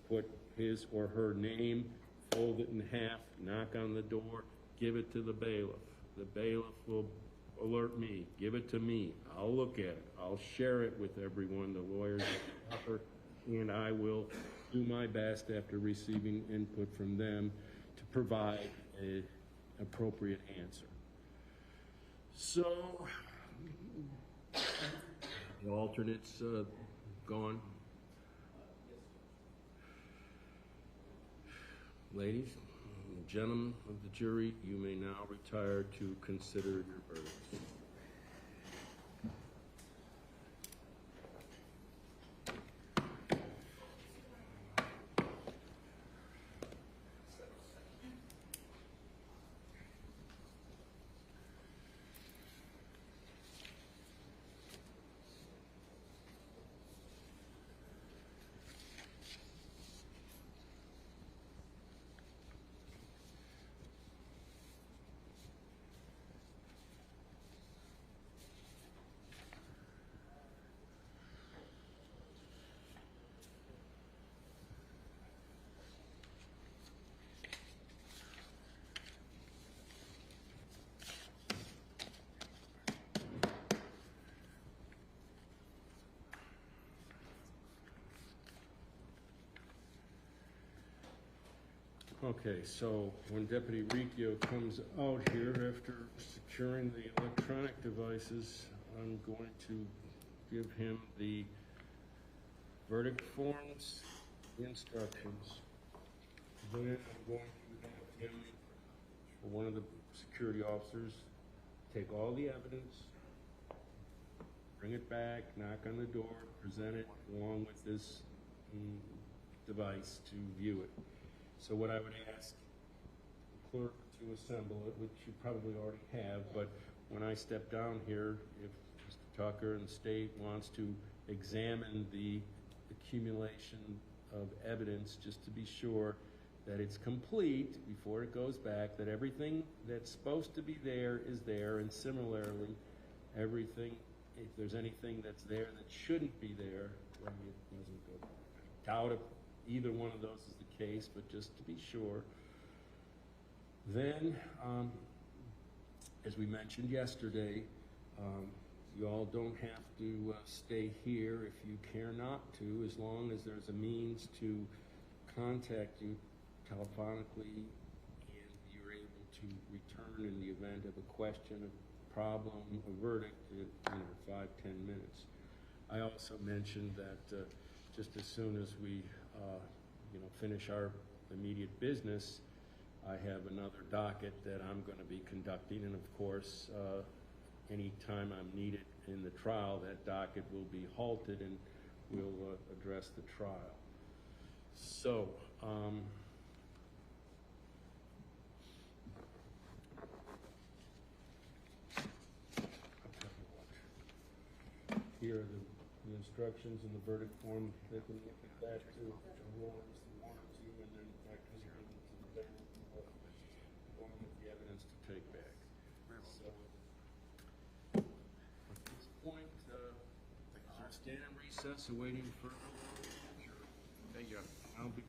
put his or her name, fold it in half, knock on the door, give it to the bailiff. The bailiff will alert me, give it to me. I'll look at it. I'll share it with everyone, the lawyers, and I will do my best after receiving input from them to provide an appropriate answer. So, the alternate's gone. Ladies, gentlemen of the jury, you may now retire to consider your verdicts. Okay, so when Deputy Riccio comes out here after securing the electronic devices, I'm going to give him the verdict forms, the instructions. Then I'm going to have him, or one of the security officers, take all the evidence, bring it back, knock on the door, present it along with this device to view it. So what I would ask the clerk to assemble it, which you probably already have, but when I step down here, if Mr. Tucker and the state wants to examine the accumulation of evidence, just to be sure that it's complete before it goes back, that everything that's supposed to be there is there, and similarly, everything, if there's anything that's there that shouldn't be there, then it doesn't go back. I doubt if either one of those is the case, but just to be sure. Then, as we mentioned yesterday, you all don't have to stay here if you care not to, as long as there's a means to contact you telephonically and you're able to return in the event of a question, a problem, a verdict in 5-10 minutes. I also mentioned that just as soon as we finish our immediate business, I have another docket that I'm going to be conducting, and of course, anytime I'm needed in the trial, that docket will be halted and we'll address the trial. So, here are the instructions and the verdict form. They can look at that too. And then that can go into the bench, along with the evidence to take back. So, at this point, I'll stand in recess awaiting further. Thank you. I'll be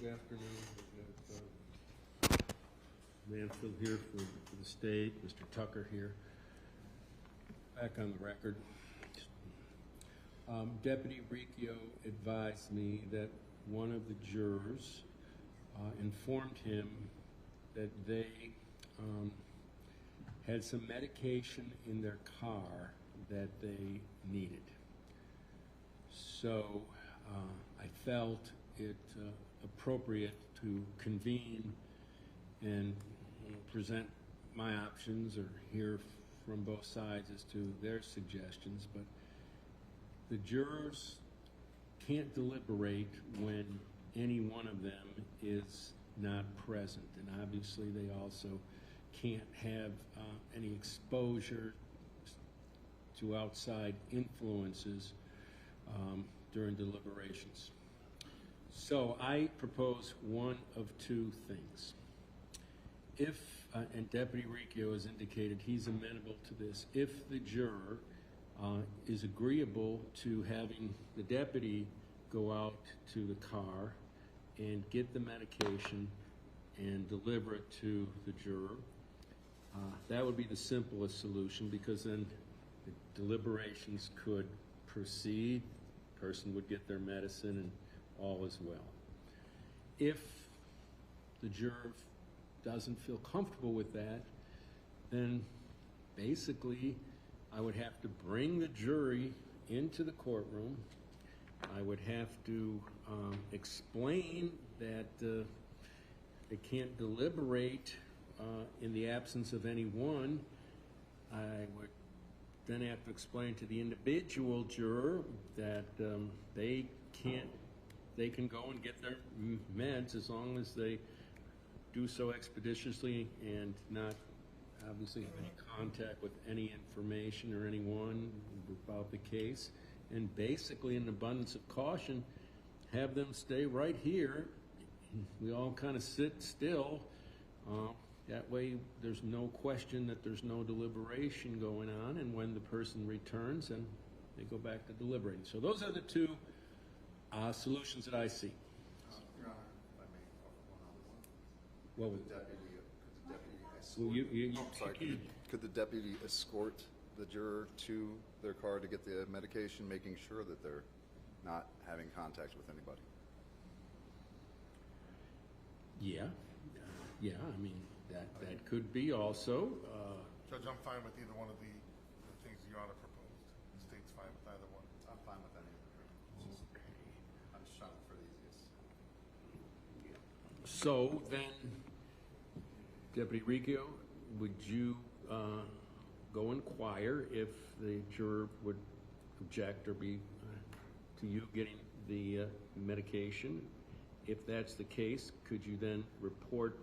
Good afternoon. We've got Mansfield here for the state, Mr. Tucker here. Back on the record. Deputy Riccio advised me that one of the jurors informed him that they had some medication in their car that they needed. So I felt it appropriate to convene and present my options or hear from both sides as to their suggestions, but the jurors can't deliberate when any one of them is not present, and obviously they also can't have any exposure to outside influences during deliberations. So I propose one of two things. If, and Deputy Riccio has indicated he's amenable to this, if the juror is agreeable to having the deputy go out to the car and get the medication and deliver it to the juror, that would be the simplest solution, because then the deliberations could proceed, the person would get their medicine, and all is well. If the juror doesn't feel comfortable with that, then basically I would have to bring the jury into the courtroom. I would have to explain that they can't deliberate in the absence of anyone. I would then have to explain to the individual juror that they can go and get their meds as long as they do so expeditiously and not obviously have any contact with any information or anyone about the case. And basically, in abundance of caution, have them stay right here. We all kind of sit still. That way, there's no question that there's no deliberation going on, and when the person returns, then they go back to deliberating. So those are the two solutions that I see. Your Honor, if I may offer one other one. What was Could the deputy escort? Well, you I'm sorry. Could the deputy escort the juror to their car to get the medication, making sure that they're not having contact with anybody? Yeah. I mean, that could be also. Judge, I'm fine with either one of the things Your Honor proposed. The state's fine with either one. I'm fine with any of them. I'm just trying for the easiest. So then, Deputy Riccio, would you go inquire if the juror would object or be to you getting the medication? If that's the case, could you then report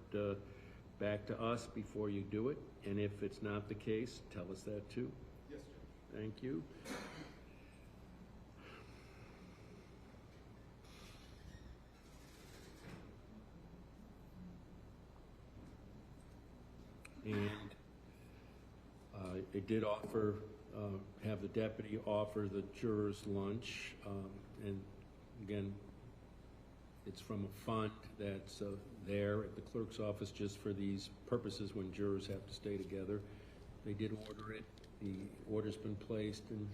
back to us before you do it? And if it's not the case, tell us that too. Yes, Judge. Thank you. And it did offer, have the deputy offer the jurors lunch. And again, it's from a fund that's there at the clerk's office just for these purposes when jurors have to stay together. They did order it. The order's been placed, and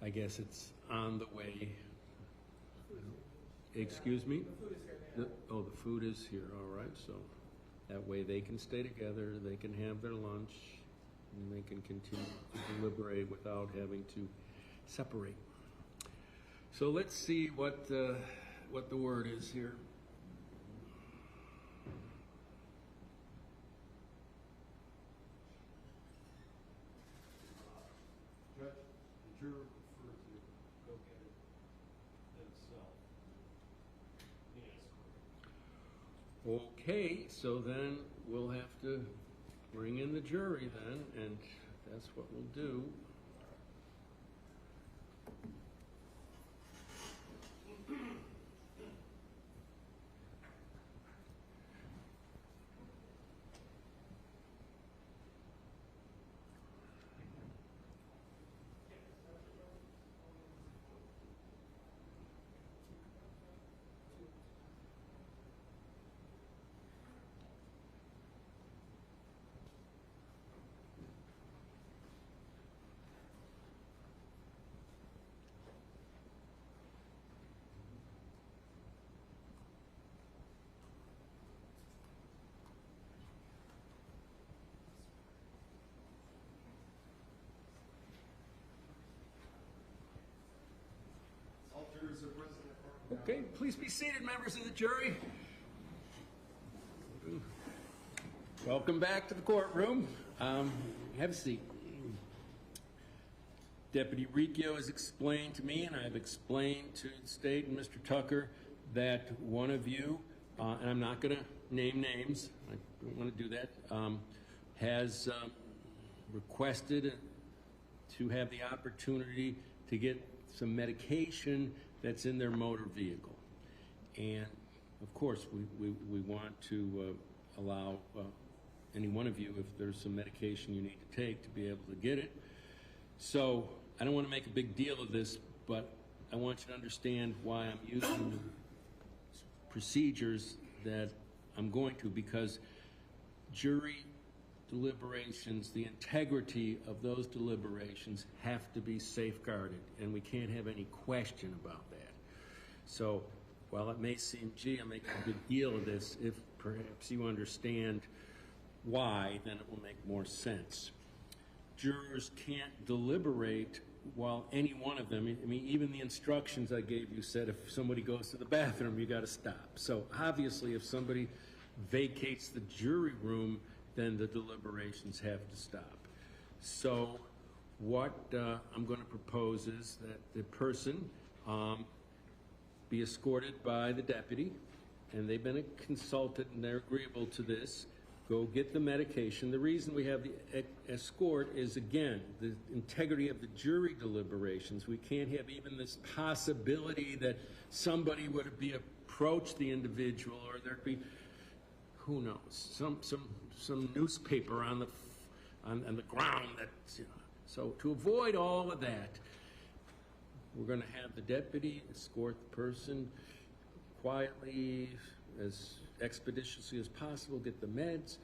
I guess it's on the way. Excuse me? The food is here now. The food is here, all right. So that way they can stay together, they can have their lunch, and they can continue to deliberate without having to separate. So let's see what the word is here. Judge, the juror preferred to go get it themselves. Yes. Okay, so then we'll have to bring in the jury then, and that's what we'll do. Okay, please be seated, members of the jury. Welcome back to the courtroom. Have a seat. Deputy Riccio has explained to me, and I've explained to the state and Mr. Tucker, that one of you, and I'm not going to name names, I don't want to do that, has requested to have the opportunity to get some medication that's in their motor vehicle. And of course, we want to allow any one of you, if there's some medication you need to take, to be able to get it. So I don't want to make a big deal of this, but I want you to understand why I'm using the procedures that I'm going to, because jury deliberations, the integrity of those deliberations have to be safeguarded, and we can't have any question about that. So while it may seem, gee, I'm making a big deal of this, if perhaps you understand why, then it will make more sense. Jurors can't deliberate while any one of them, I mean, even the instructions I gave you said if somebody goes to the bathroom, you got to stop. So obviously, if somebody vacates the jury room, then the deliberations have to stop. So what I'm going to propose is that the person be escorted by the deputy, and they've been consulted and they're agreeable to this. Go get the medication. The reason we have the escort is, again, the integrity of the jury deliberations. We can't have even this possibility that somebody would be approach the individual, or there'd be, who knows, some newspaper on the ground that, you know. So to avoid all of that, we're going to have the deputy escort the person quietly, as expeditiously as possible, get the meds,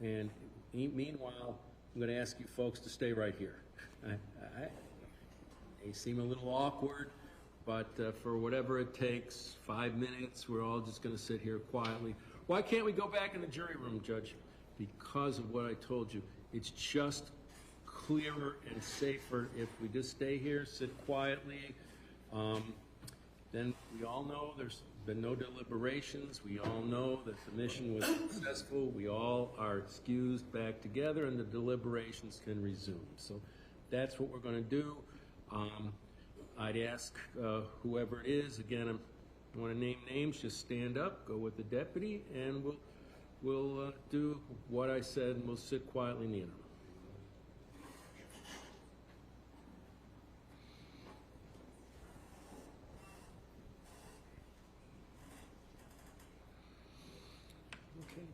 and meanwhile, I'm going to ask you folks to stay right here. They seem a little awkward, but for whatever it takes, 5 minutes, we're all just going to sit here quietly. Why can't we go back in the jury room, Judge? Because of what I told you. It's just clearer and safer if we just stay here, sit quietly. Then we all know there's been no deliberations. We all know that the mission was successful. We all are excused back together, and the deliberations can resume. So that's what we're going to do. I'd ask whoever it is, again, I don't want to name names, just stand up, go with the deputy, and we'll do what I said, and we'll sit quietly near them. Okay.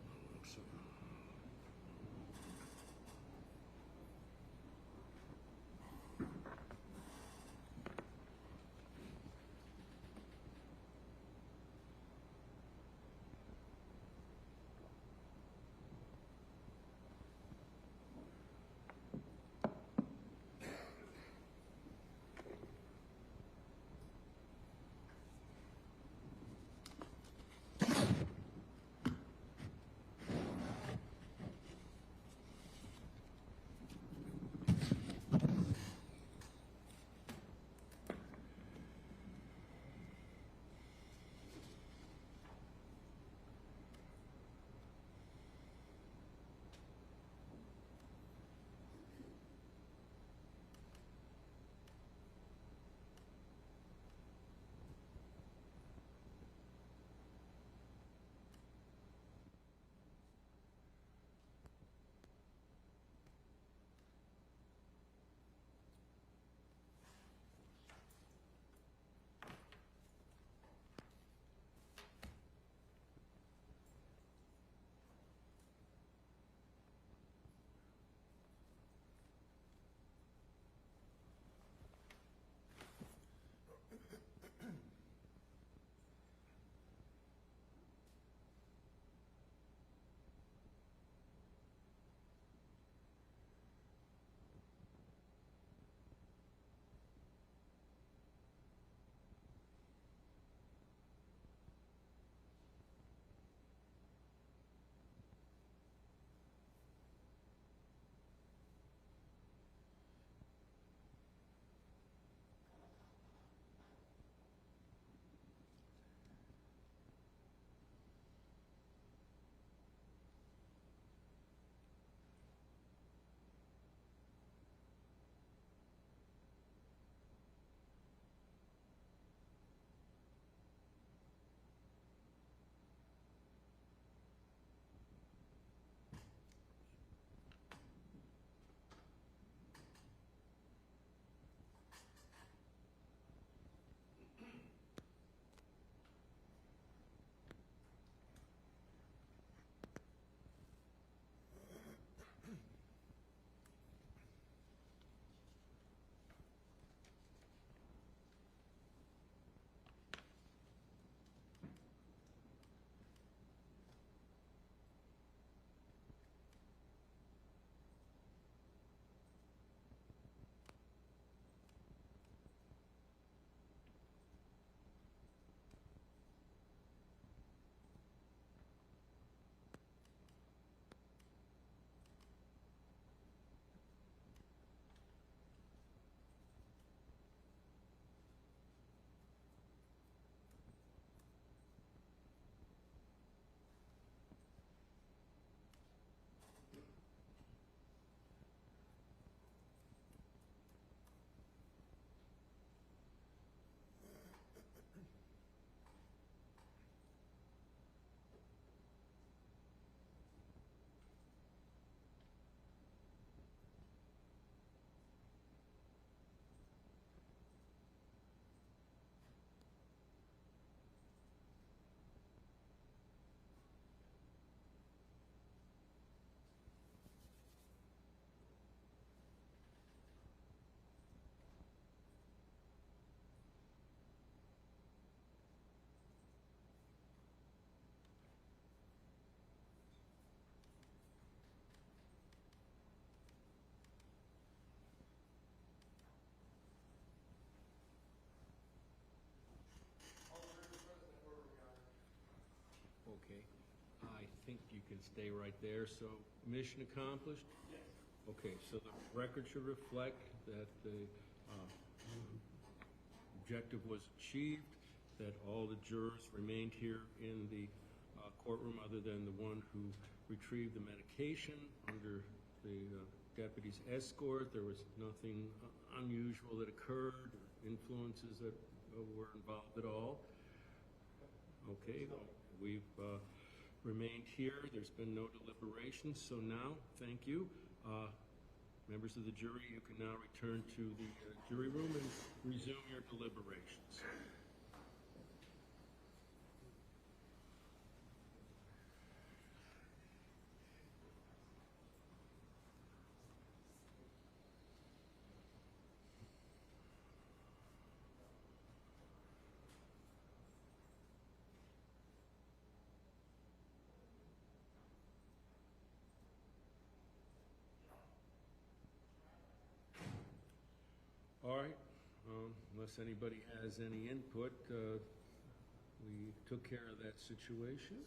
Okay, I think you can stay right there, so mission accomplished? Yes. Okay, so the record should reflect that the objective was achieved, that all the jurors remained here in the courtroom other than the one who retrieved the medication under the deputy's escort. There was nothing unusual that occurred, or influences that were involved at all. Okay, we've remained here. There's been no deliberations, so now, thank you. Members of the jury, you can now return to the jury room and resume your deliberations. All right, unless anybody has any input, we took care of that situation.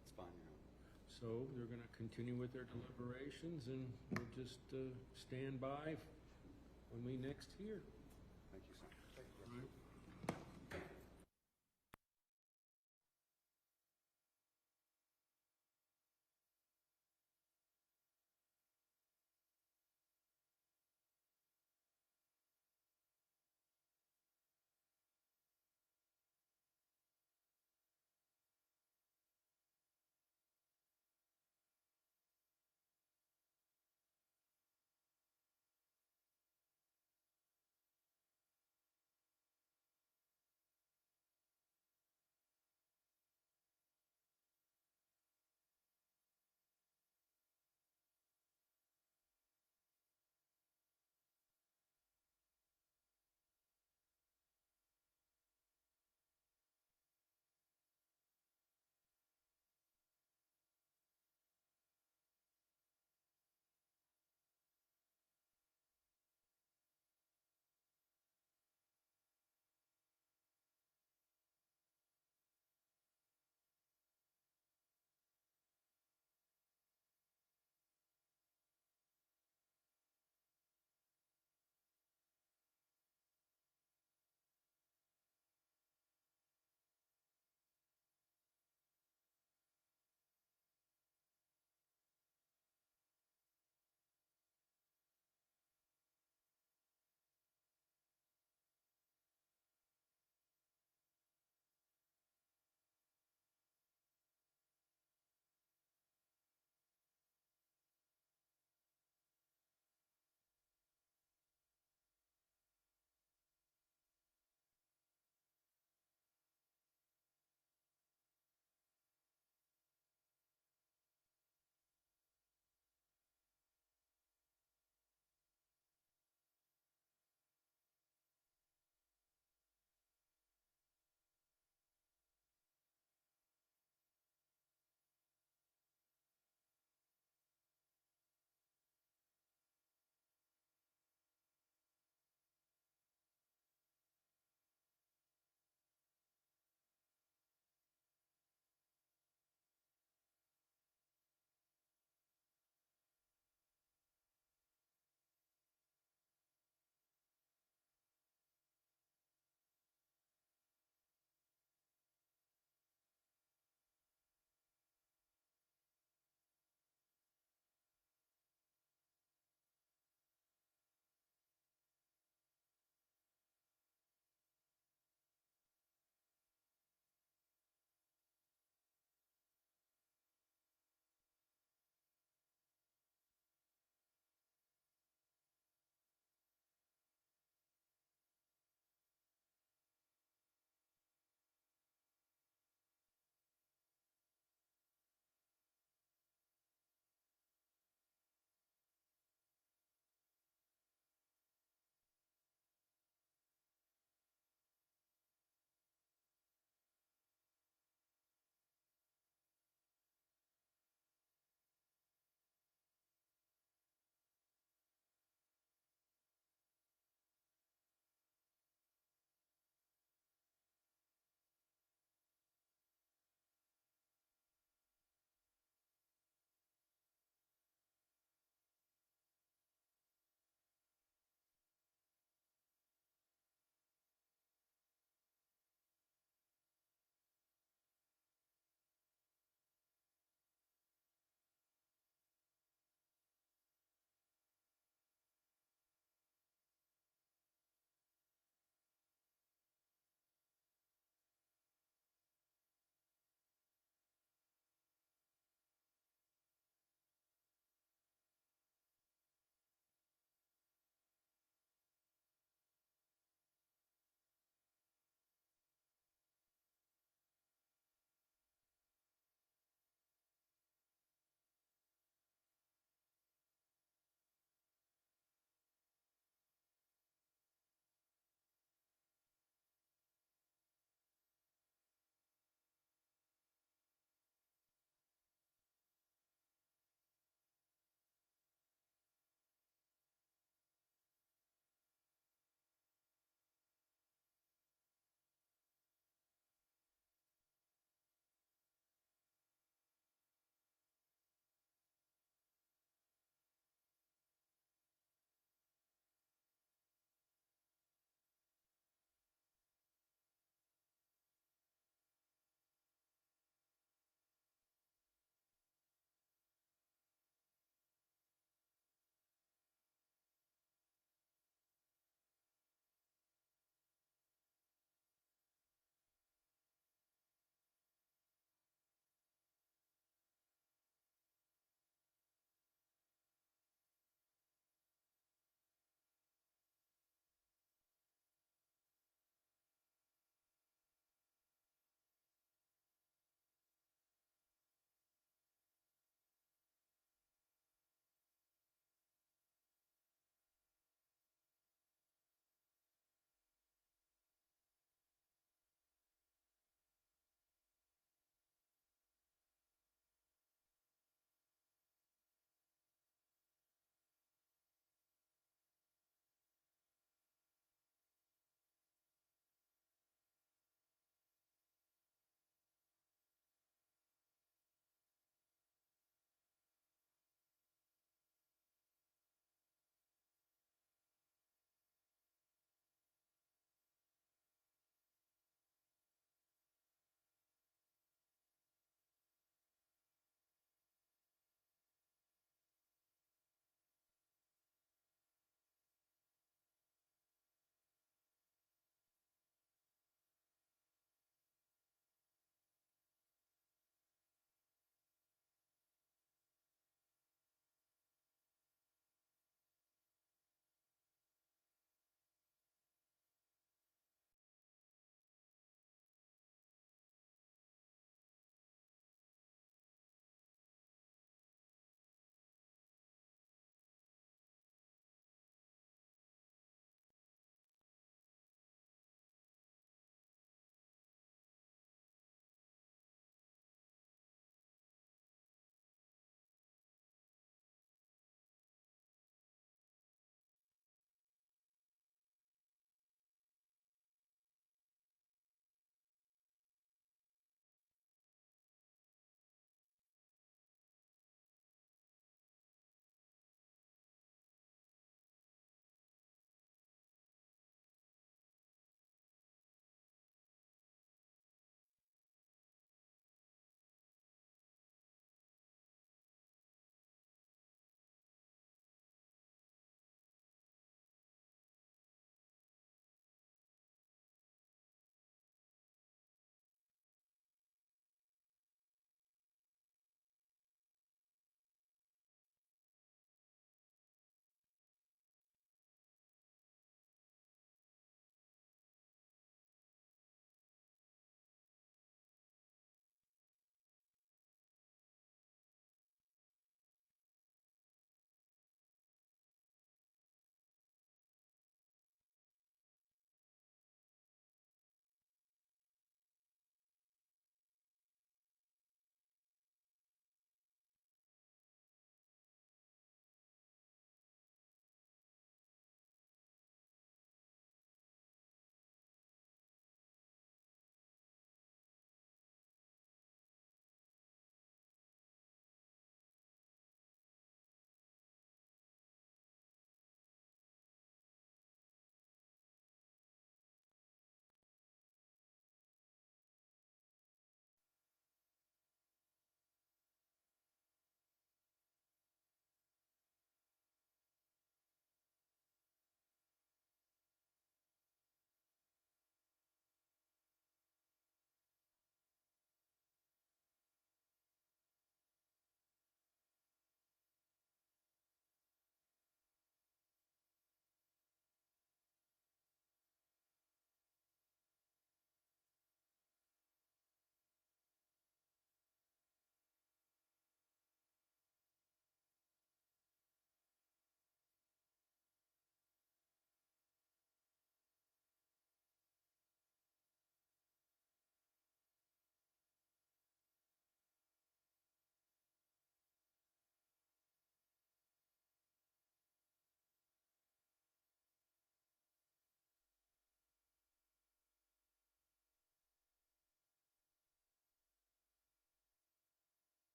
It's fine, Your Honor. So they're going to continue with their deliberations, and we'll just stand by when we next hear. Thank you, sir. All right.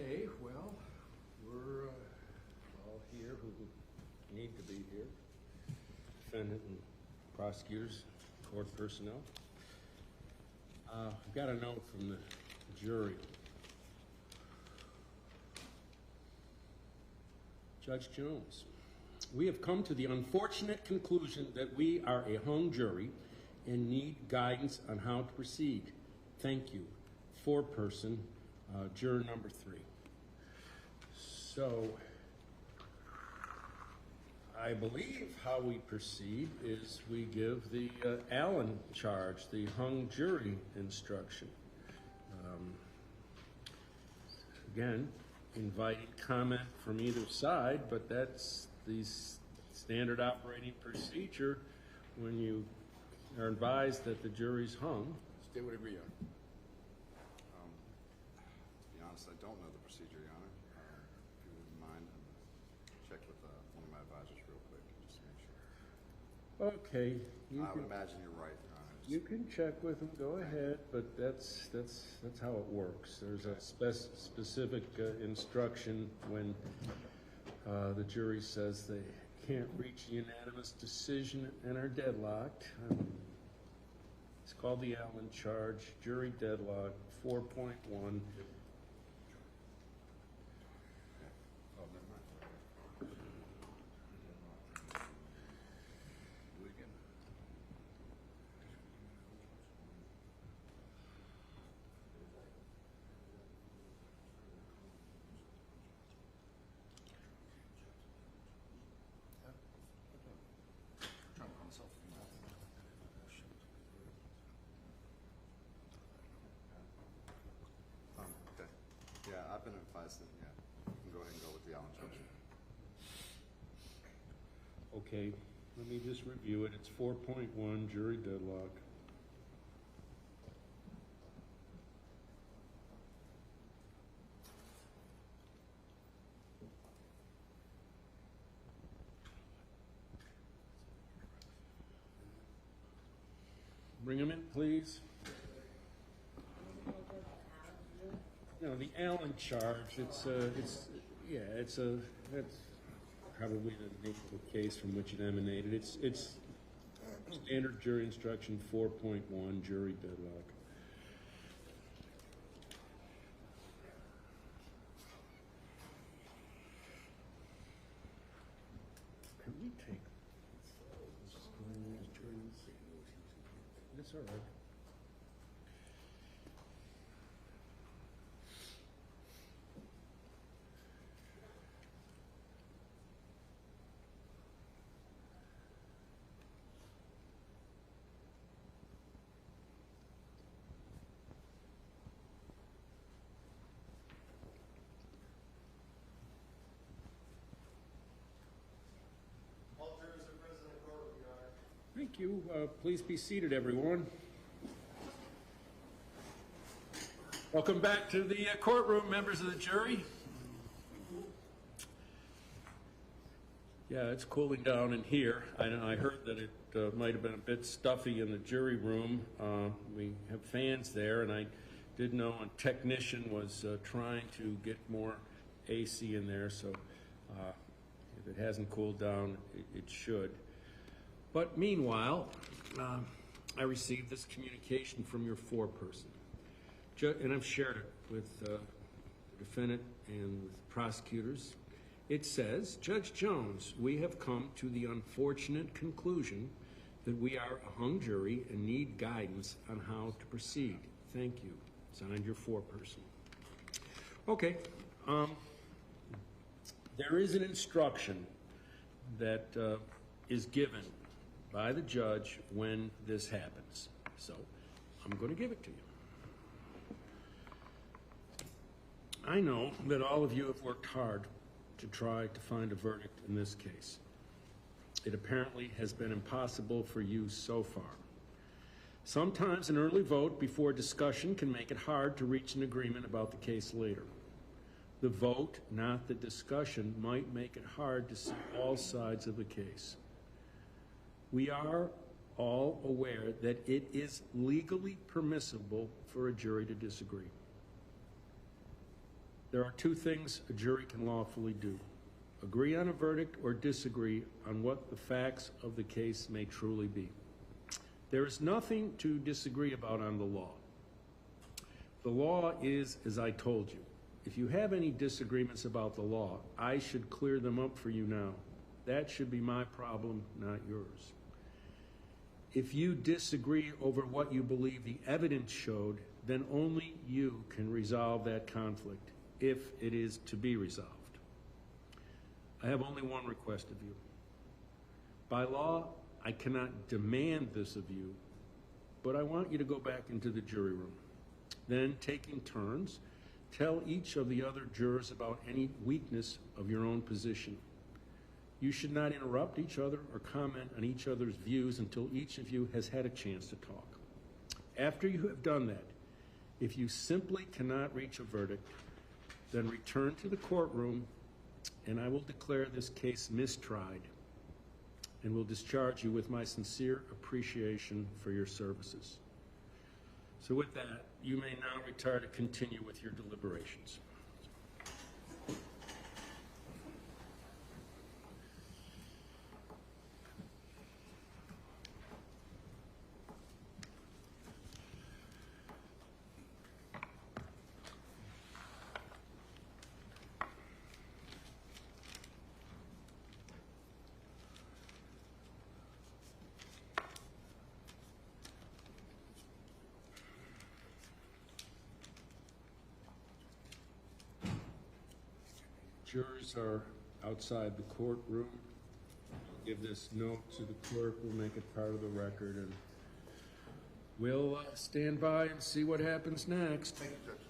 Okay, well, we're all here who need to be here. Defendant and prosecutors, court personnel. I've got a note from the jury. Judge Jones, we have come to the unfortunate conclusion that we are a hung jury and need guidance on how to proceed. Thank you. Foreperson, juror number 3. So, I believe how we proceed is we give the Allen charge, the hung jury instruction. Again, invited comment from either side, but that's the standard operating procedure when you are advised that the jury's hung. Stay whatever you are. To be honest, I don't know the procedure, Your Honor. If you wouldn't mind, check with one of my advisors real quick, just to make sure. Okay. I would imagine you're right, Your Honor. You can check with them, go ahead, but that's how it works. There's a specific instruction when the jury says they can't reach a unanimous decision and are deadlocked. It's called the Allen charge, jury deadlock, 4.1. Oh, never mind. Do it again. Trying to myself. Okay. Yeah, I've been advised that, yeah, you can go ahead and go with the Allen charge. Okay, let me just review it. It's 4.1, jury deadlock. Bring them in, please. No, the Allen charge, that's probably the name of the case from which it emanated. It's standard jury instruction 4.1, jury deadlock. Can we take It's all right. Thank you. Please be seated, everyone. Welcome back to the courtroom, members of the jury. Yeah, it's cooling down in here. I heard that it might have been a bit stuffy in the jury room. We have fans there, and I did know a technician was trying to get more AC in there, so if it hasn't cooled down, it should. But meanwhile, I received this communication from your foreperson, and I've shared it with the defendant and with prosecutors. It says, Judge Jones, we have come to the unfortunate conclusion that we are a hung jury and need guidance on how to proceed. Thank you. Signed, your foreperson. Okay. There is an instruction that is given by the judge when this happens. So I'm going to give it to you. I know that all of you have worked hard to try to find a verdict in this case. It apparently has been impossible for you so far. Sometimes an early vote before discussion can make it hard to reach an agreement about the case later. The vote, not the discussion, might make it hard to see all sides of the case. We are all aware that it is legally permissible for a jury to disagree. There are two things a jury can lawfully do: agree on a verdict or disagree on what the facts of the case may truly be. There is nothing to disagree about on the law. The law is as I told you. If you have any disagreements about the law, I should clear them up for you now. That should be my problem, not yours. If you disagree over what you believe the evidence showed, then only you can resolve that conflict, if it is to be resolved. I have only one request of you. By law, I cannot demand this of you, but I want you to go back into the jury room. Then, taking turns, tell each of the other jurors about any weakness of your own position. You should not interrupt each other or comment on each other's views until each of you has had a chance to talk. After you have done that, if you simply cannot reach a verdict, then return to the courtroom and I will declare this case mistried and will discharge you with my sincere appreciation for your services. So with that, you may now retire to continue with your deliberations. Jurors are outside the courtroom. Give this note to the clerk. We'll make it part of the record, and we'll stand by and see what happens next. Thank you, Judge.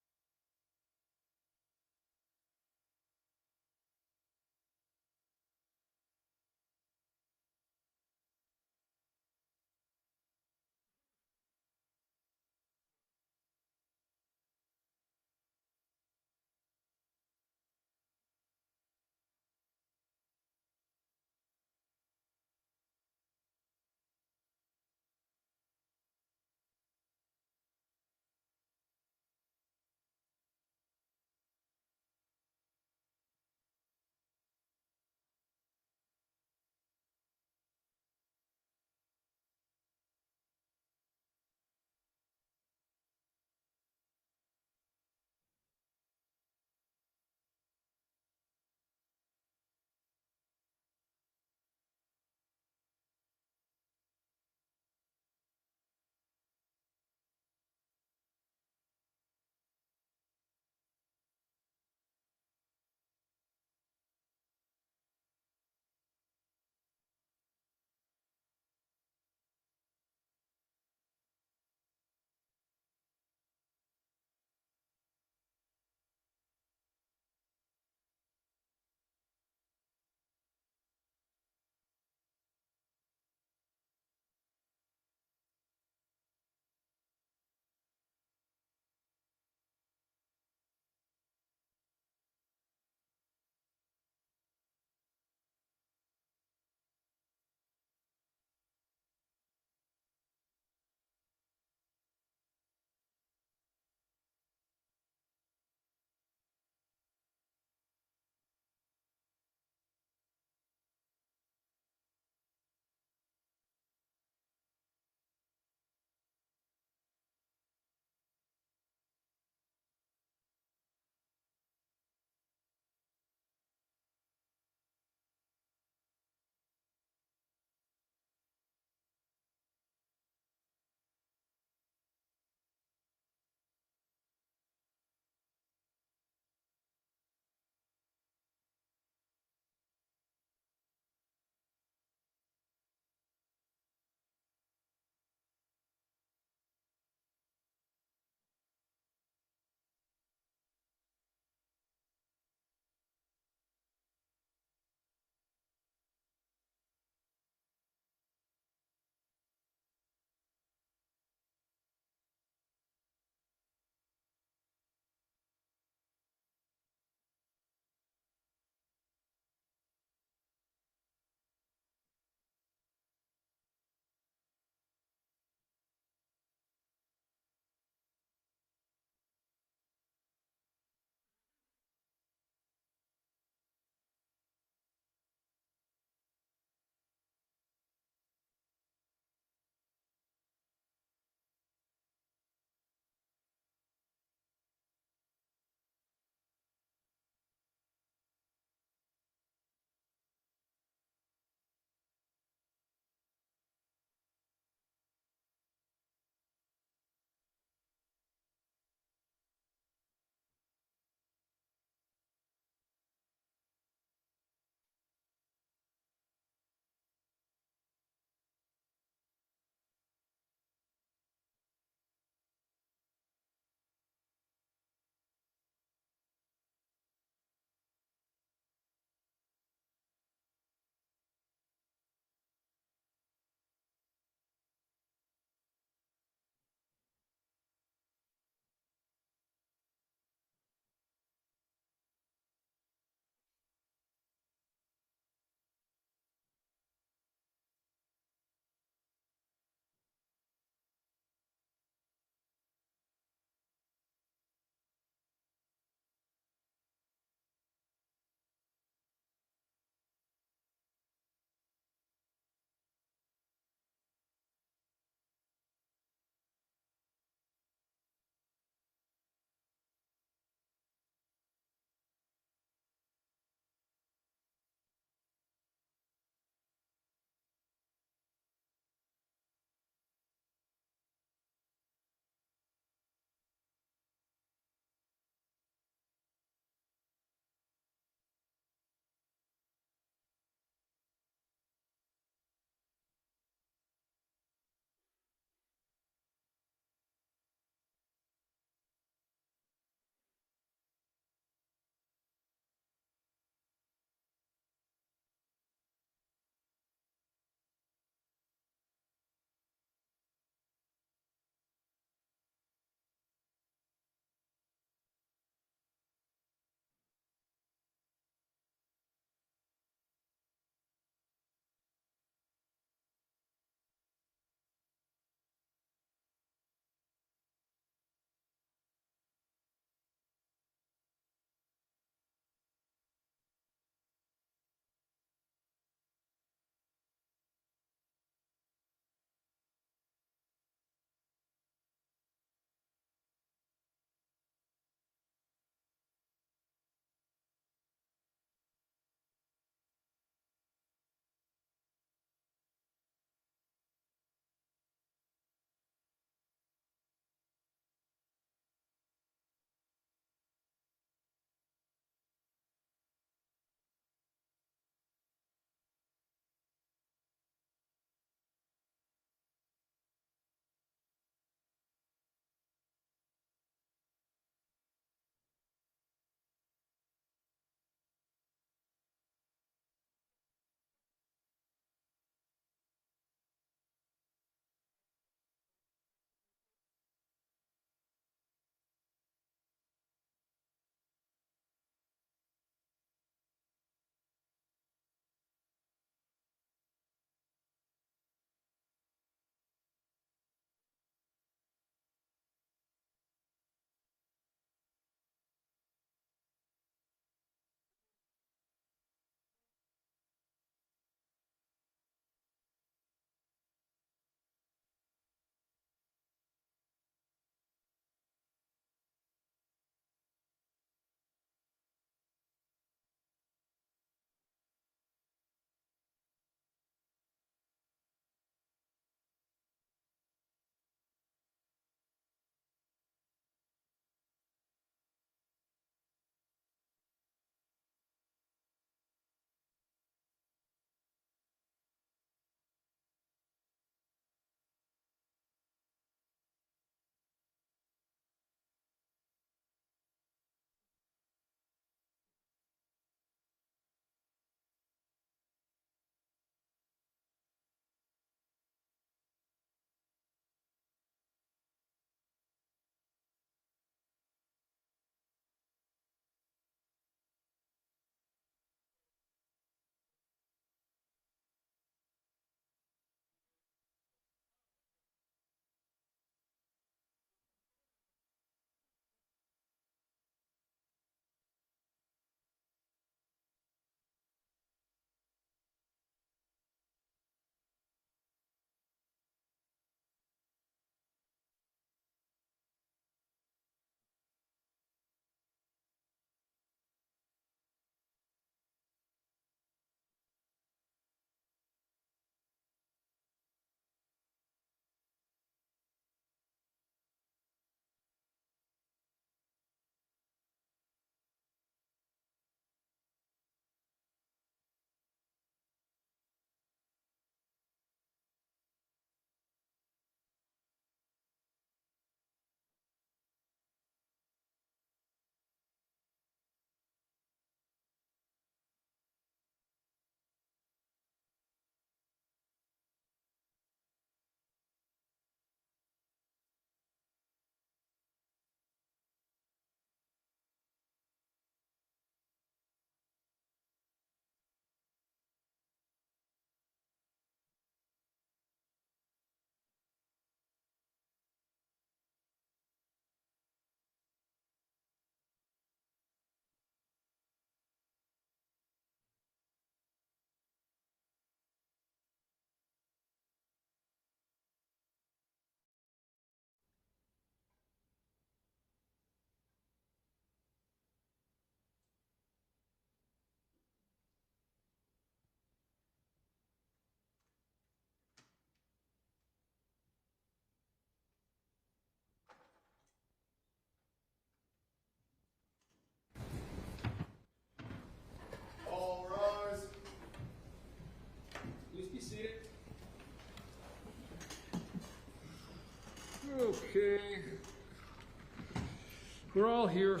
We're all here.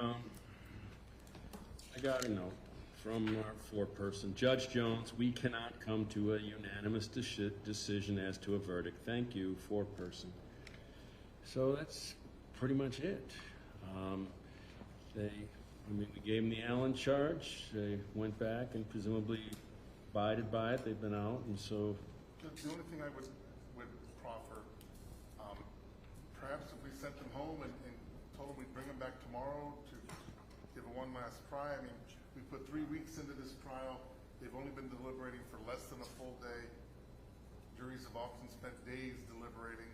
I got a note from our foreperson. Judge Jones, we cannot come to a unanimous decision as to a verdict. Thank you, foreperson. So that's pretty much it. We gave them the Allen charge. They went back and presumably abided by it. They've been out, and so. The only thing I would proffer, perhaps if we sent them home and told them we'd bring them back tomorrow to give a one last try. I mean, we put 3 weeks into this trial. They've only been deliberating for less than a full day. Juries have often spent days deliberating.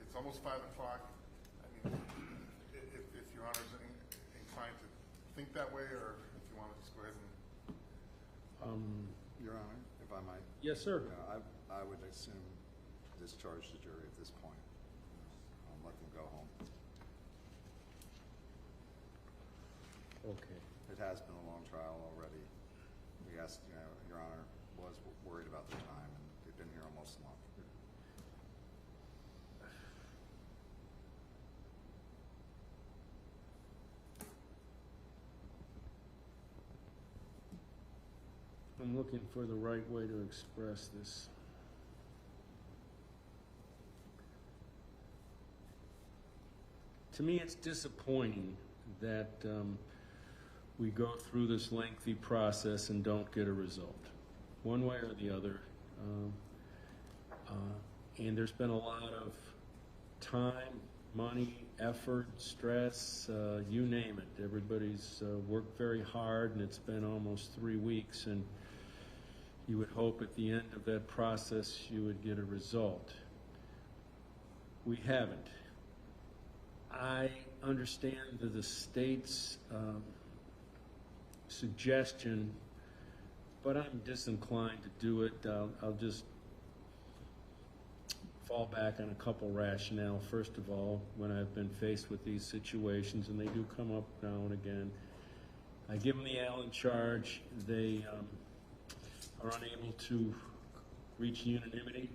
It's almost 5 o'clock. I mean, if Your Honor's inclined to think that way, or if you want to just go ahead and. Your Honor, if I might. Yes, sir. I would assume discharge the jury at this point. Let them go home. Okay. It has been a long trial already. We asked, Your Honor was worried about the time, and they've been here almost a month. I'm looking for the right way to express this. To me, it's disappointing that we go through this lengthy process and don't get a result, one way or the other. And there's been a lot of time, money, effort, stress, you name it. Everybody's worked very hard, and it's been almost 3 weeks, and you would hope at the end of that process you would get a result. We haven't. I understand that the state's suggestion, but I'm disinclined to do it. I'll just fall back on a couple rationale. First of all, when I've been faced with these situations, and they do come up now and again, I give them the Allen charge. They are unable to reach unanimity.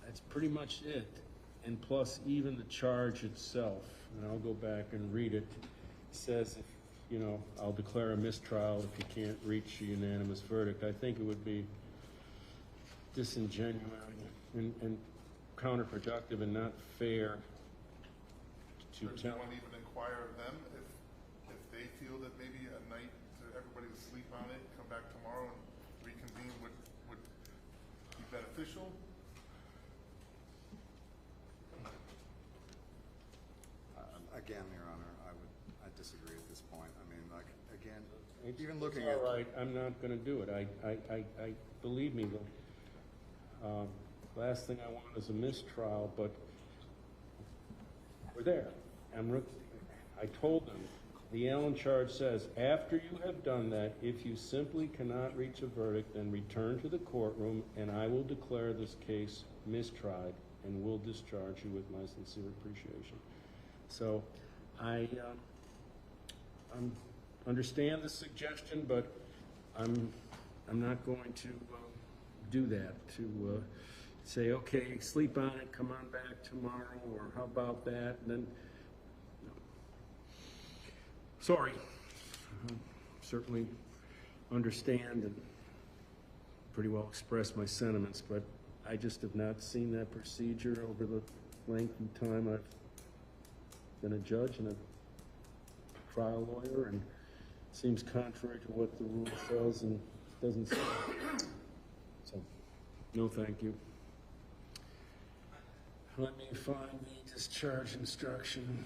That's pretty much it. And plus, even the charge itself, and I'll go back and read it, says, if, I'll declare a mistrial if you can't reach a unanimous verdict. I think it would be disingenuous and counterproductive and not fair to Does tell. one even inquire of them if they feel that maybe a night to everybody to sleep on it, come back tomorrow and reconvene would be beneficial? Again, Your Honor, I disagree at this point. I mean, even looking It's all right. I'm not going to do it. I believe me. The last thing I want is a mistrial, but we're there. I told them. The Allen charge says, after you have done that, if you simply cannot reach a verdict, then return to the courtroom, and I will declare this case mistried and will discharge you with my sincere appreciation. So I understand the suggestion, but I'm not going to do that, to say, okay, sleep on it, come on back tomorrow, or how about that? And then, no. Sorry. Certainly understand and pretty well express my sentiments, but I just have not seen that procedure over the length of time I've been a judge and a trial lawyer, and it seems contrary to what the rule says and doesn't say. So, no thank you. Let me find the discharge instruction.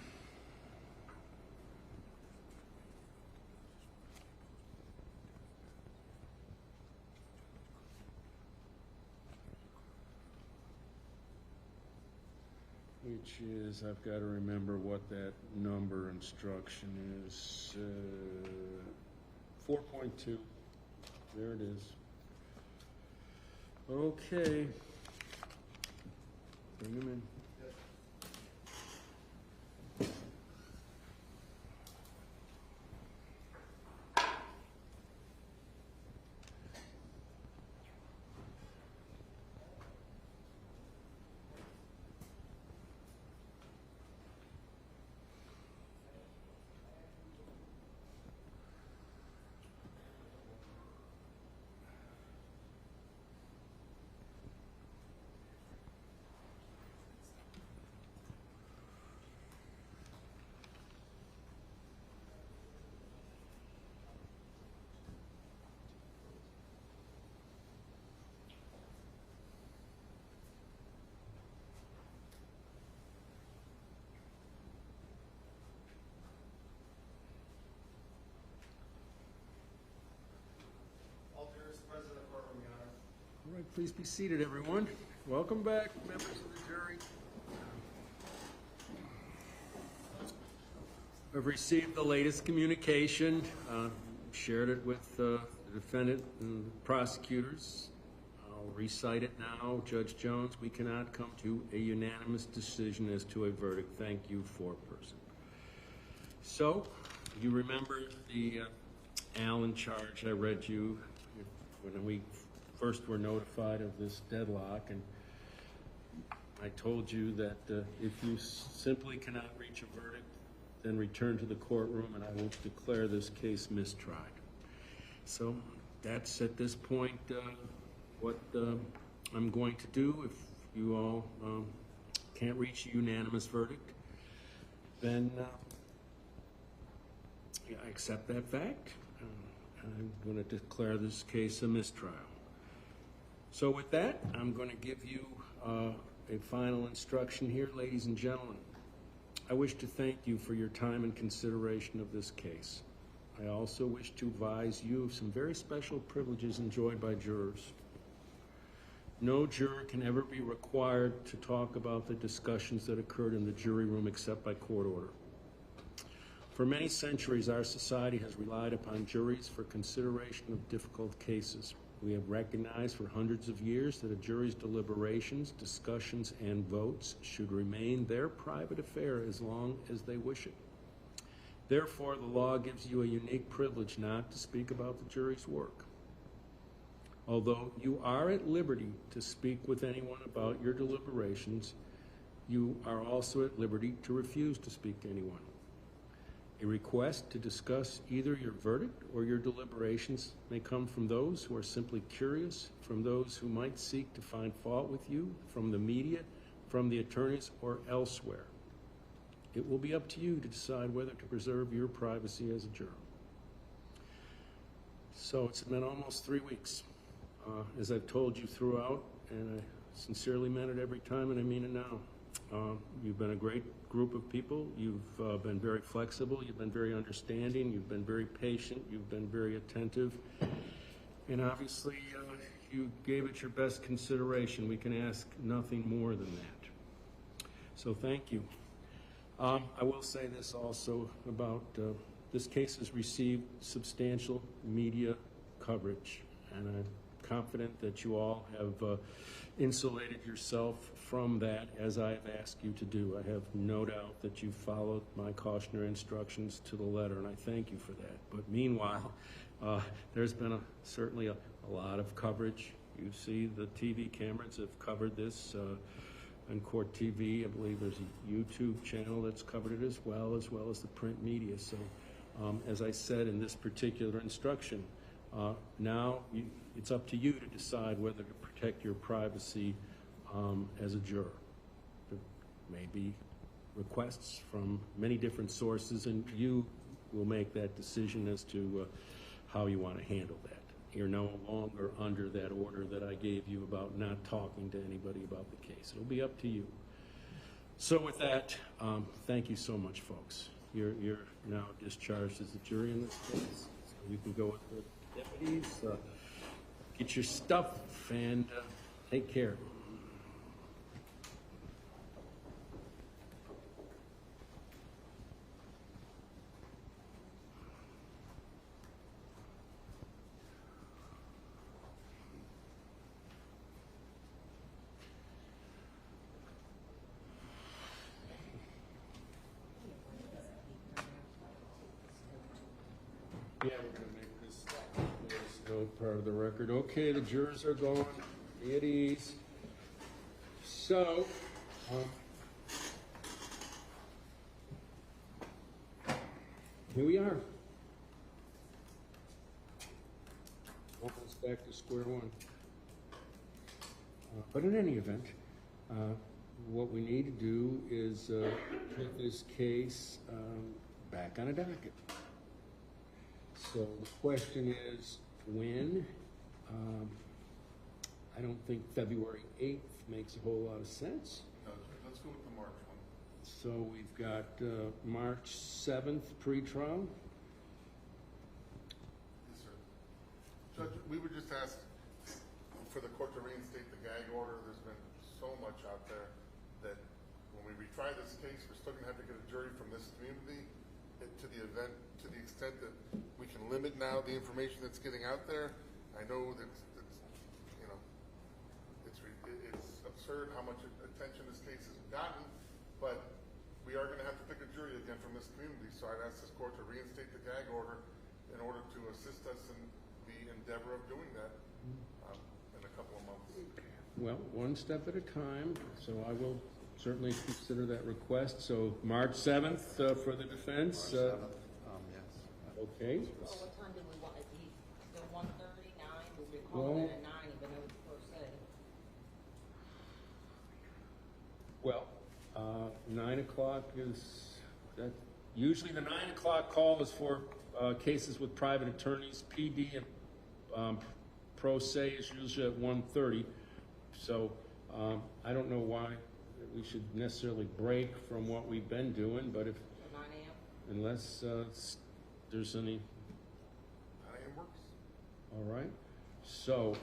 Which is, I've got to remember what that number instruction is. 4.2. There it is. Okay. Bring them in. Please be seated, everyone. Welcome back, members of the jury. I've received the latest communication, shared it with the defendant and the prosecutors. I'll recite it now. Judge Jones, we cannot come to a unanimous decision as to a verdict. Thank you, foreperson. So, you remember the Allen charge I read you when we first were notified of this deadlock, and I told you that if you simply cannot reach a verdict, then return to the courtroom and I will declare this case mistried. So that's at this point what I'm going to do. If you all can't reach a unanimous verdict, then I accept that fact. I'm going to declare this case a mistrial. So with that, I'm going to give you a final instruction here, ladies and gentlemen. I wish to thank you for your time and consideration of this case. I also wish to advise you of some very special privileges enjoyed by jurors. No juror can ever be required to talk about the discussions that occurred in the jury room except by court order. For many centuries, our society has relied upon juries for consideration of difficult cases. We have recognized for hundreds of years that a jury's deliberations, discussions, and votes should remain their private affair as long as they wish it. Therefore, the law gives you a unique privilege not to speak about the jury's work. Although you are at liberty to speak with anyone about your deliberations, you are also at liberty to refuse to speak to anyone. A request to discuss either your verdict or your deliberations may come from those who are simply curious, from those who might seek to find fault with you, from the media, from the attorneys, or elsewhere. It will be up to you to decide whether to preserve your privacy as a juror. So it's been almost 3 weeks. As I've told you throughout, and I sincerely meant it every time, and I mean it now. You've been a great group of people. You've been very flexible. You've been very understanding. You've been very patient. You've been very attentive. And obviously, you gave it your best consideration. We can ask nothing more than that. So thank you. I will say this also about this case has received substantial media coverage, and I'm confident that you all have insulated yourself from that, as I have asked you to do. I have no doubt that you followed my cautionary instructions to the letter, and I thank you for that. But meanwhile, there's been certainly a lot of coverage. You see the TV cameras have covered this on Court TV. I believe there's a YouTube channel that's covered it as well as the print media. So as I said in this particular instruction, now it's up to you to decide whether to protect your privacy as a juror. There may be requests from many different sources, and you will make that decision as to how you want to handle that. You're no longer under that order that I gave you about not talking to anybody about the case. It'll be up to you. So with that, thank you so much, folks. You're now discharged as a jury in this case. So you can go with the deputies, get your stuff, and take care. Yeah, we're going to make this no part of the record. Okay, the jurors are gone. Be at ease. So, here we are. Almost back to square one. But in any event, what we need to do is put this case back on a docket. So the question is when. I don't think February 8th makes a whole lot of sense. No, let's go with the March one. So we've got March 7th pretrial. Yes, sir. Judge, we were just asked for the court to reinstate the gag order. There's been so much out there that when we retry this case, we're still gonna have to get a jury from this community to the extent that we can limit now the information that's getting out there. I know that it's absurd how much attention this case has gotten, but we are going to have to pick a jury again from this community. So I'd ask this court to reinstate the gag order in order to assist us in the endeavor of doing that in a couple of months. Well, one step at a time, so I will certainly consider that request. So March 7th for the defense? March 7th, yes. Okay. Well, what time did we want it? The 1:30, 9? We were calling it at 9, even though it's per se. Well, 9 o'clock is, that, usually the 9 o'clock call is for cases with private attorneys. PD and pro se is usually at 1:30. So I don't know why we should necessarily break from what we've been doing, but if, 9 a.m.? unless there's any, 9 a.m. works. all right. So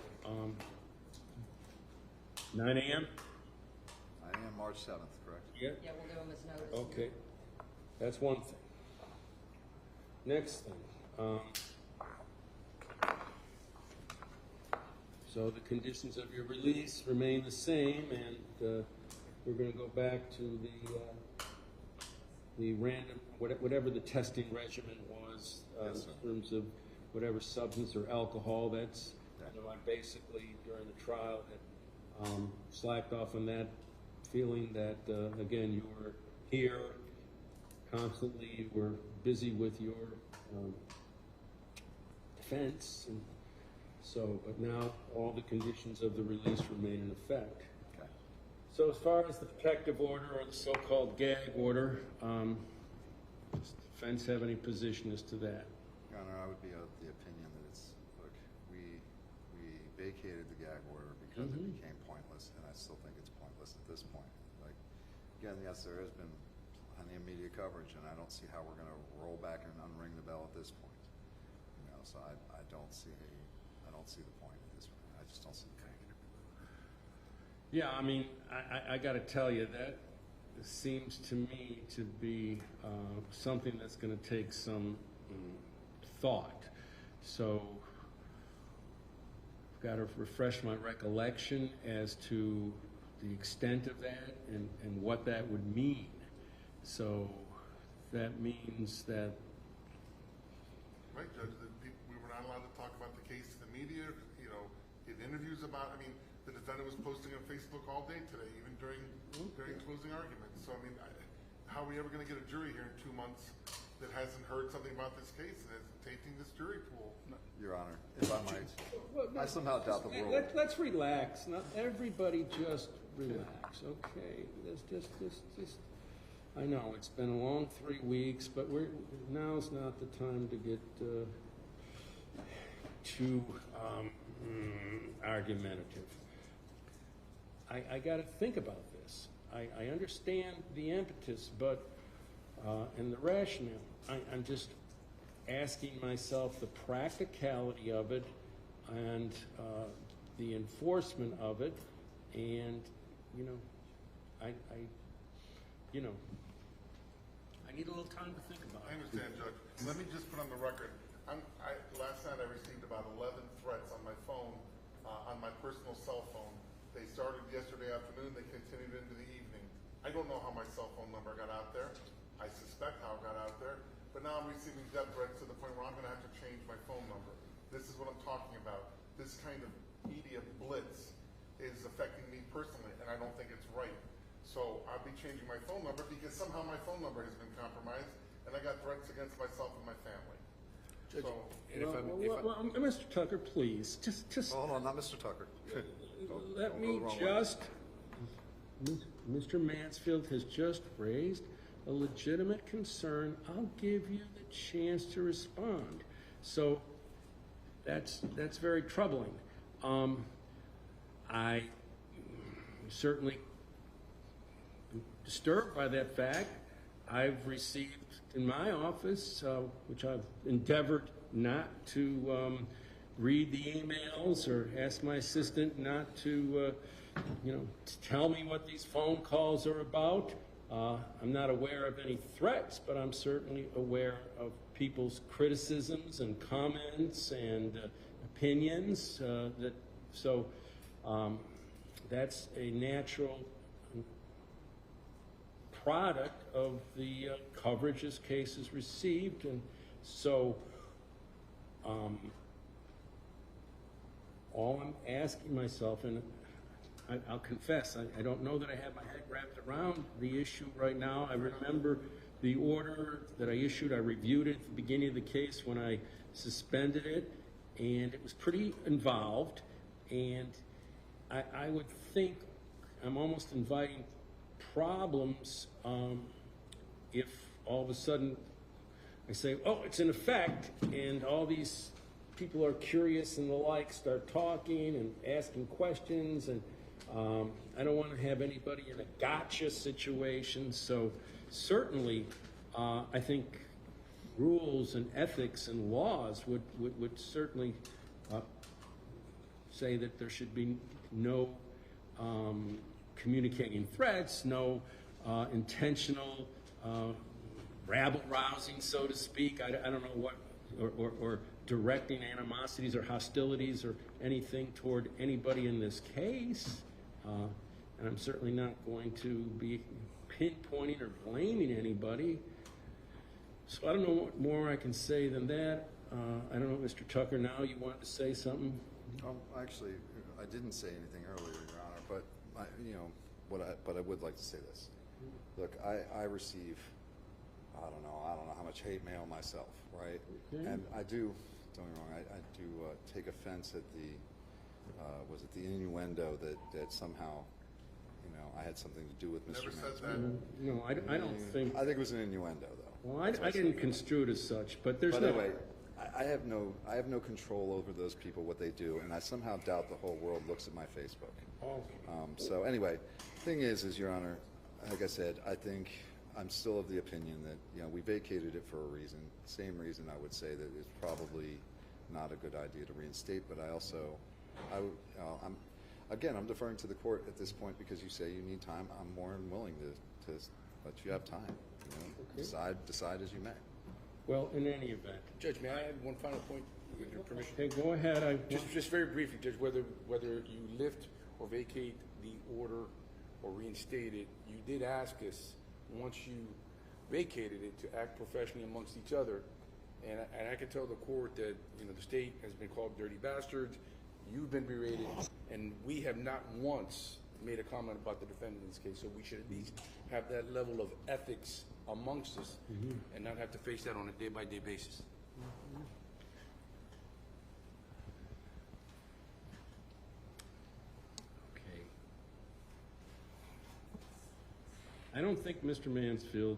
9 a.m.? I am March 7th, correct? Yeah. Yeah, we'll give them his notice. Okay, that's one thing. Next thing, so the conditions of your release remain the same, and we're going to go back to the random, whatever the testing regimen was, Yes, sir. in terms of whatever substance or alcohol. That's, you know, I basically during the trial had slacked off on that, feeling that again you were here constantly, you were busy with your defense, and so, but now all the conditions of the release remain in effect. Okay. So as far as the protective order or the so-called gag order, does the defense have any position as to that? Your Honor, I would be of the opinion that it's, look, we vacated the gag order because it became pointless, and I still think it's pointless at this point. Like, again, yes, there has been plenty of media coverage, and I don't see how we're going to roll back and unring the bell at this point. You know, so I don't see the point at this point. I just don't see the point. Yeah, I mean, I got to tell you, that seems to me to be something that's going to take some thought. So I've got to refresh my recollection as to the extent of that and what that would mean. So that means that, Right, Judge, we were not allowed to talk about the case to the media, you know, give interviews about, I mean, the defendant was posting on Facebook all day today, even during closing arguments. So, I mean, how are we ever going to get a jury here in 2 months that hasn't heard something about this case and is tainting this jury pool? Your Honor, if I might, I somehow doubt the rule. let's relax. Not everybody just relax, okay? There's just, I know it's been a long 3 weeks, but now's not the time to get too argumentative. I got to think about this. I understand the impetus, but and the rationale. I'm just asking myself the practicality of it and the enforcement of it, and you know, I need a little time to think about I it. understand, Judge. Let me just put on the record, last night I received about 11 threats on my phone, on my personal cell phone. They started yesterday afternoon, they continued into the evening. I don't know how my cell phone number got out there. I suspect how it got out there, but now I'm receiving death threats to the point where I'm gonna have to change my phone number. This is what I'm talking about. This kind of media blitz is affecting me personally, and I don't think it's right. So I'll be changing my phone number because somehow my phone number has been compromised, and I got threats against myself and my family. So, Well, Mr. Tucker, please, just Hold on, not Mr. Tucker. let Don't me go the wrong way. just. Mr. Mansfield has just raised a legitimate concern. I'll give you the chance to respond. So that's very troubling. I certainly am disturbed by that fact. I've received in my office, which I've endeavored not to read the emails or ask my assistant not to, to tell me what these phone calls are about. I'm not aware of any threats, but I'm certainly aware of people's criticisms and comments and opinions. That's a natural product of the coverage this case has received, and so all I'm asking myself, and I'll confess, I don't know that I have my head wrapped around the issue right now. I remember the order that I issued. I reviewed it at the beginning of the case when I suspended it, and it was pretty involved, and I would think I'm almost inviting problems if all of a sudden I say, oh, it's in effect, and all these people are curious and the like start talking and asking questions, and I don't want to have anybody in a gotcha situation. So certainly I think rules and ethics and laws would certainly say that there should be no communicating threats, no intentional rabble-rousing, so to speak. I don't know what, or directing animosities or hostilities or anything toward anybody in this case. And I'm certainly not going to be pinpointing or blaming anybody. So I don't know what more I can say than that. I don't know, Mr. Tucker, now you wanted to say something? Actually, I didn't say anything earlier, Your Honor, but but I would like to say this. Look, I receive, I don't know how much hate mail myself, right? Okay. And I do, don't get me wrong, I do take offense at the innuendo that somehow, I had something to do with Mr. Never Mann's. said that. No, I don't think. I think it was an innuendo, though. Well, I didn't construe it as such, but there's no. Anyway, I have no control over those people, what they do, and I somehow doubt the whole world looks at my Facebook. Oh. So anyway, thing is, Your Honor, like I said, I think I'm still of the opinion that we vacated it for a reason. Same reason I would say that it's probably not a good idea to reinstate. But I'm deferring to the court at this point because you say you need time. I'm more than willing to let you have time. Okay. Decide as you may. Well, in any event. Judge, may I add one final point with your permission? Okay, go ahead. Just very briefly, Judge, whether you lift or vacate the order or reinstate it, you did ask us, once you vacated it, to act professionally amongst each other. And I can tell the court that the state has been called dirty bastards, you've been berated, and we have not once made a comment about the defendant in this case, so we should at least have that level of ethics amongst us and not have to face that on a day-by-day basis. Okay. I don't think Mr. Mansfield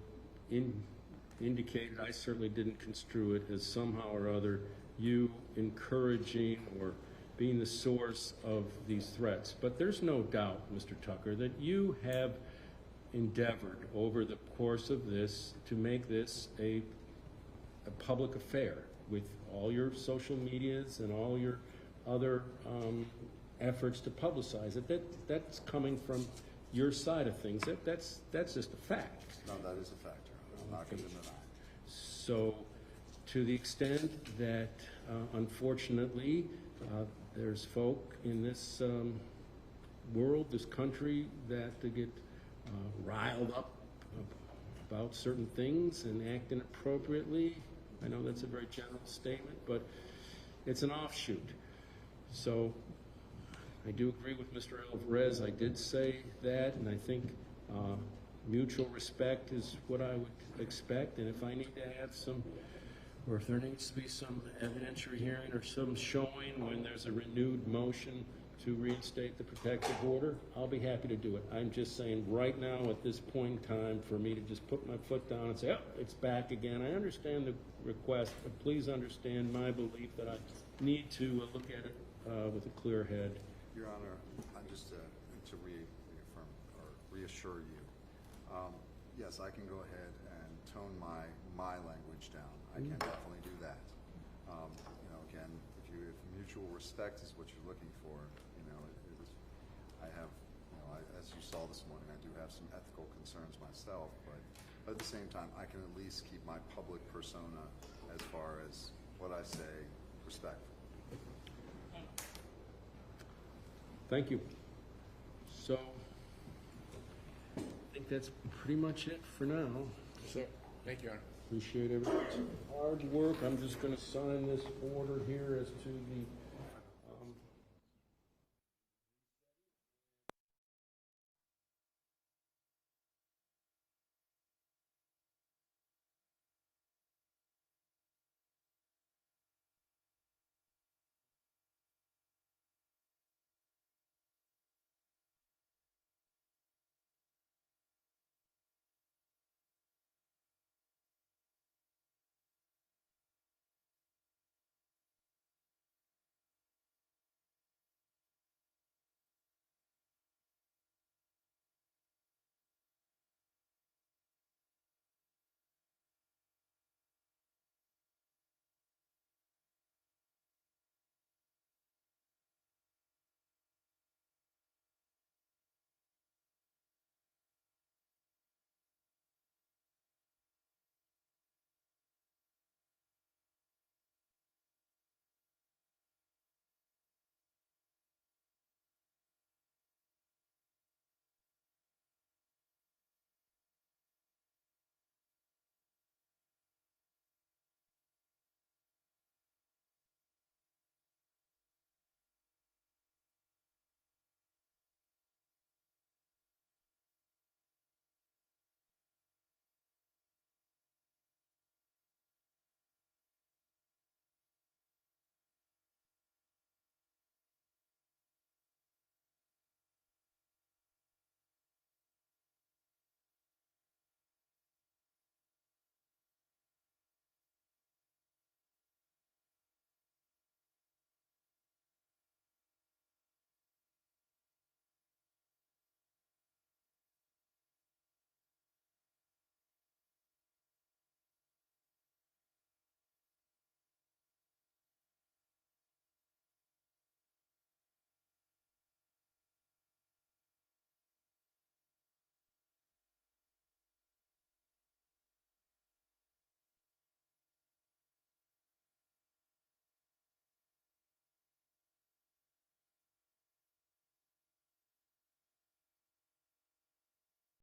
indicated, I certainly didn't construe it as somehow or other you encouraging or being the source of these threats. But there's no doubt, Mr. Tucker, that you have endeavored over the course of this to make this a public affair with all your social medias and all your other efforts to publicize it. That's coming from your side of things. That's just a fact. No, that is a fact, Your Honor. I'm not going to deny it. So to the extent that unfortunately there's folk in this world, this country, that get riled up about certain things and act inappropriately. I know that's a very general statement, but it's an offshoot. So I do agree with Mr. Alvarez. I did say that, and I think mutual respect is what I would expect. And if I need to have some, or if there needs to be some evidentiary hearing or some showing when there's a renewed motion to reinstate the protective order, I'll be happy to do it. I'm just saying right now at this point in time for me to just put my foot down and say, oh, it's back again. I understand the request, but please understand my belief that I need to look at it with a clear head. Your Honor, I'm just to reaffirm or reassure you, yes, I can go ahead and tone my language down. I can definitely do that. Again, if you if mutual respect is what you're looking for, I have, as you saw this morning, I do have some ethical concerns myself, but at the same time, I can at least keep my public persona, as far as what I say, respectful. Thank you. So, I think that's pretty much it for now. So, thank you, Your Honor. Appreciate everyone's hard work. I'm just going to sign this order here as to the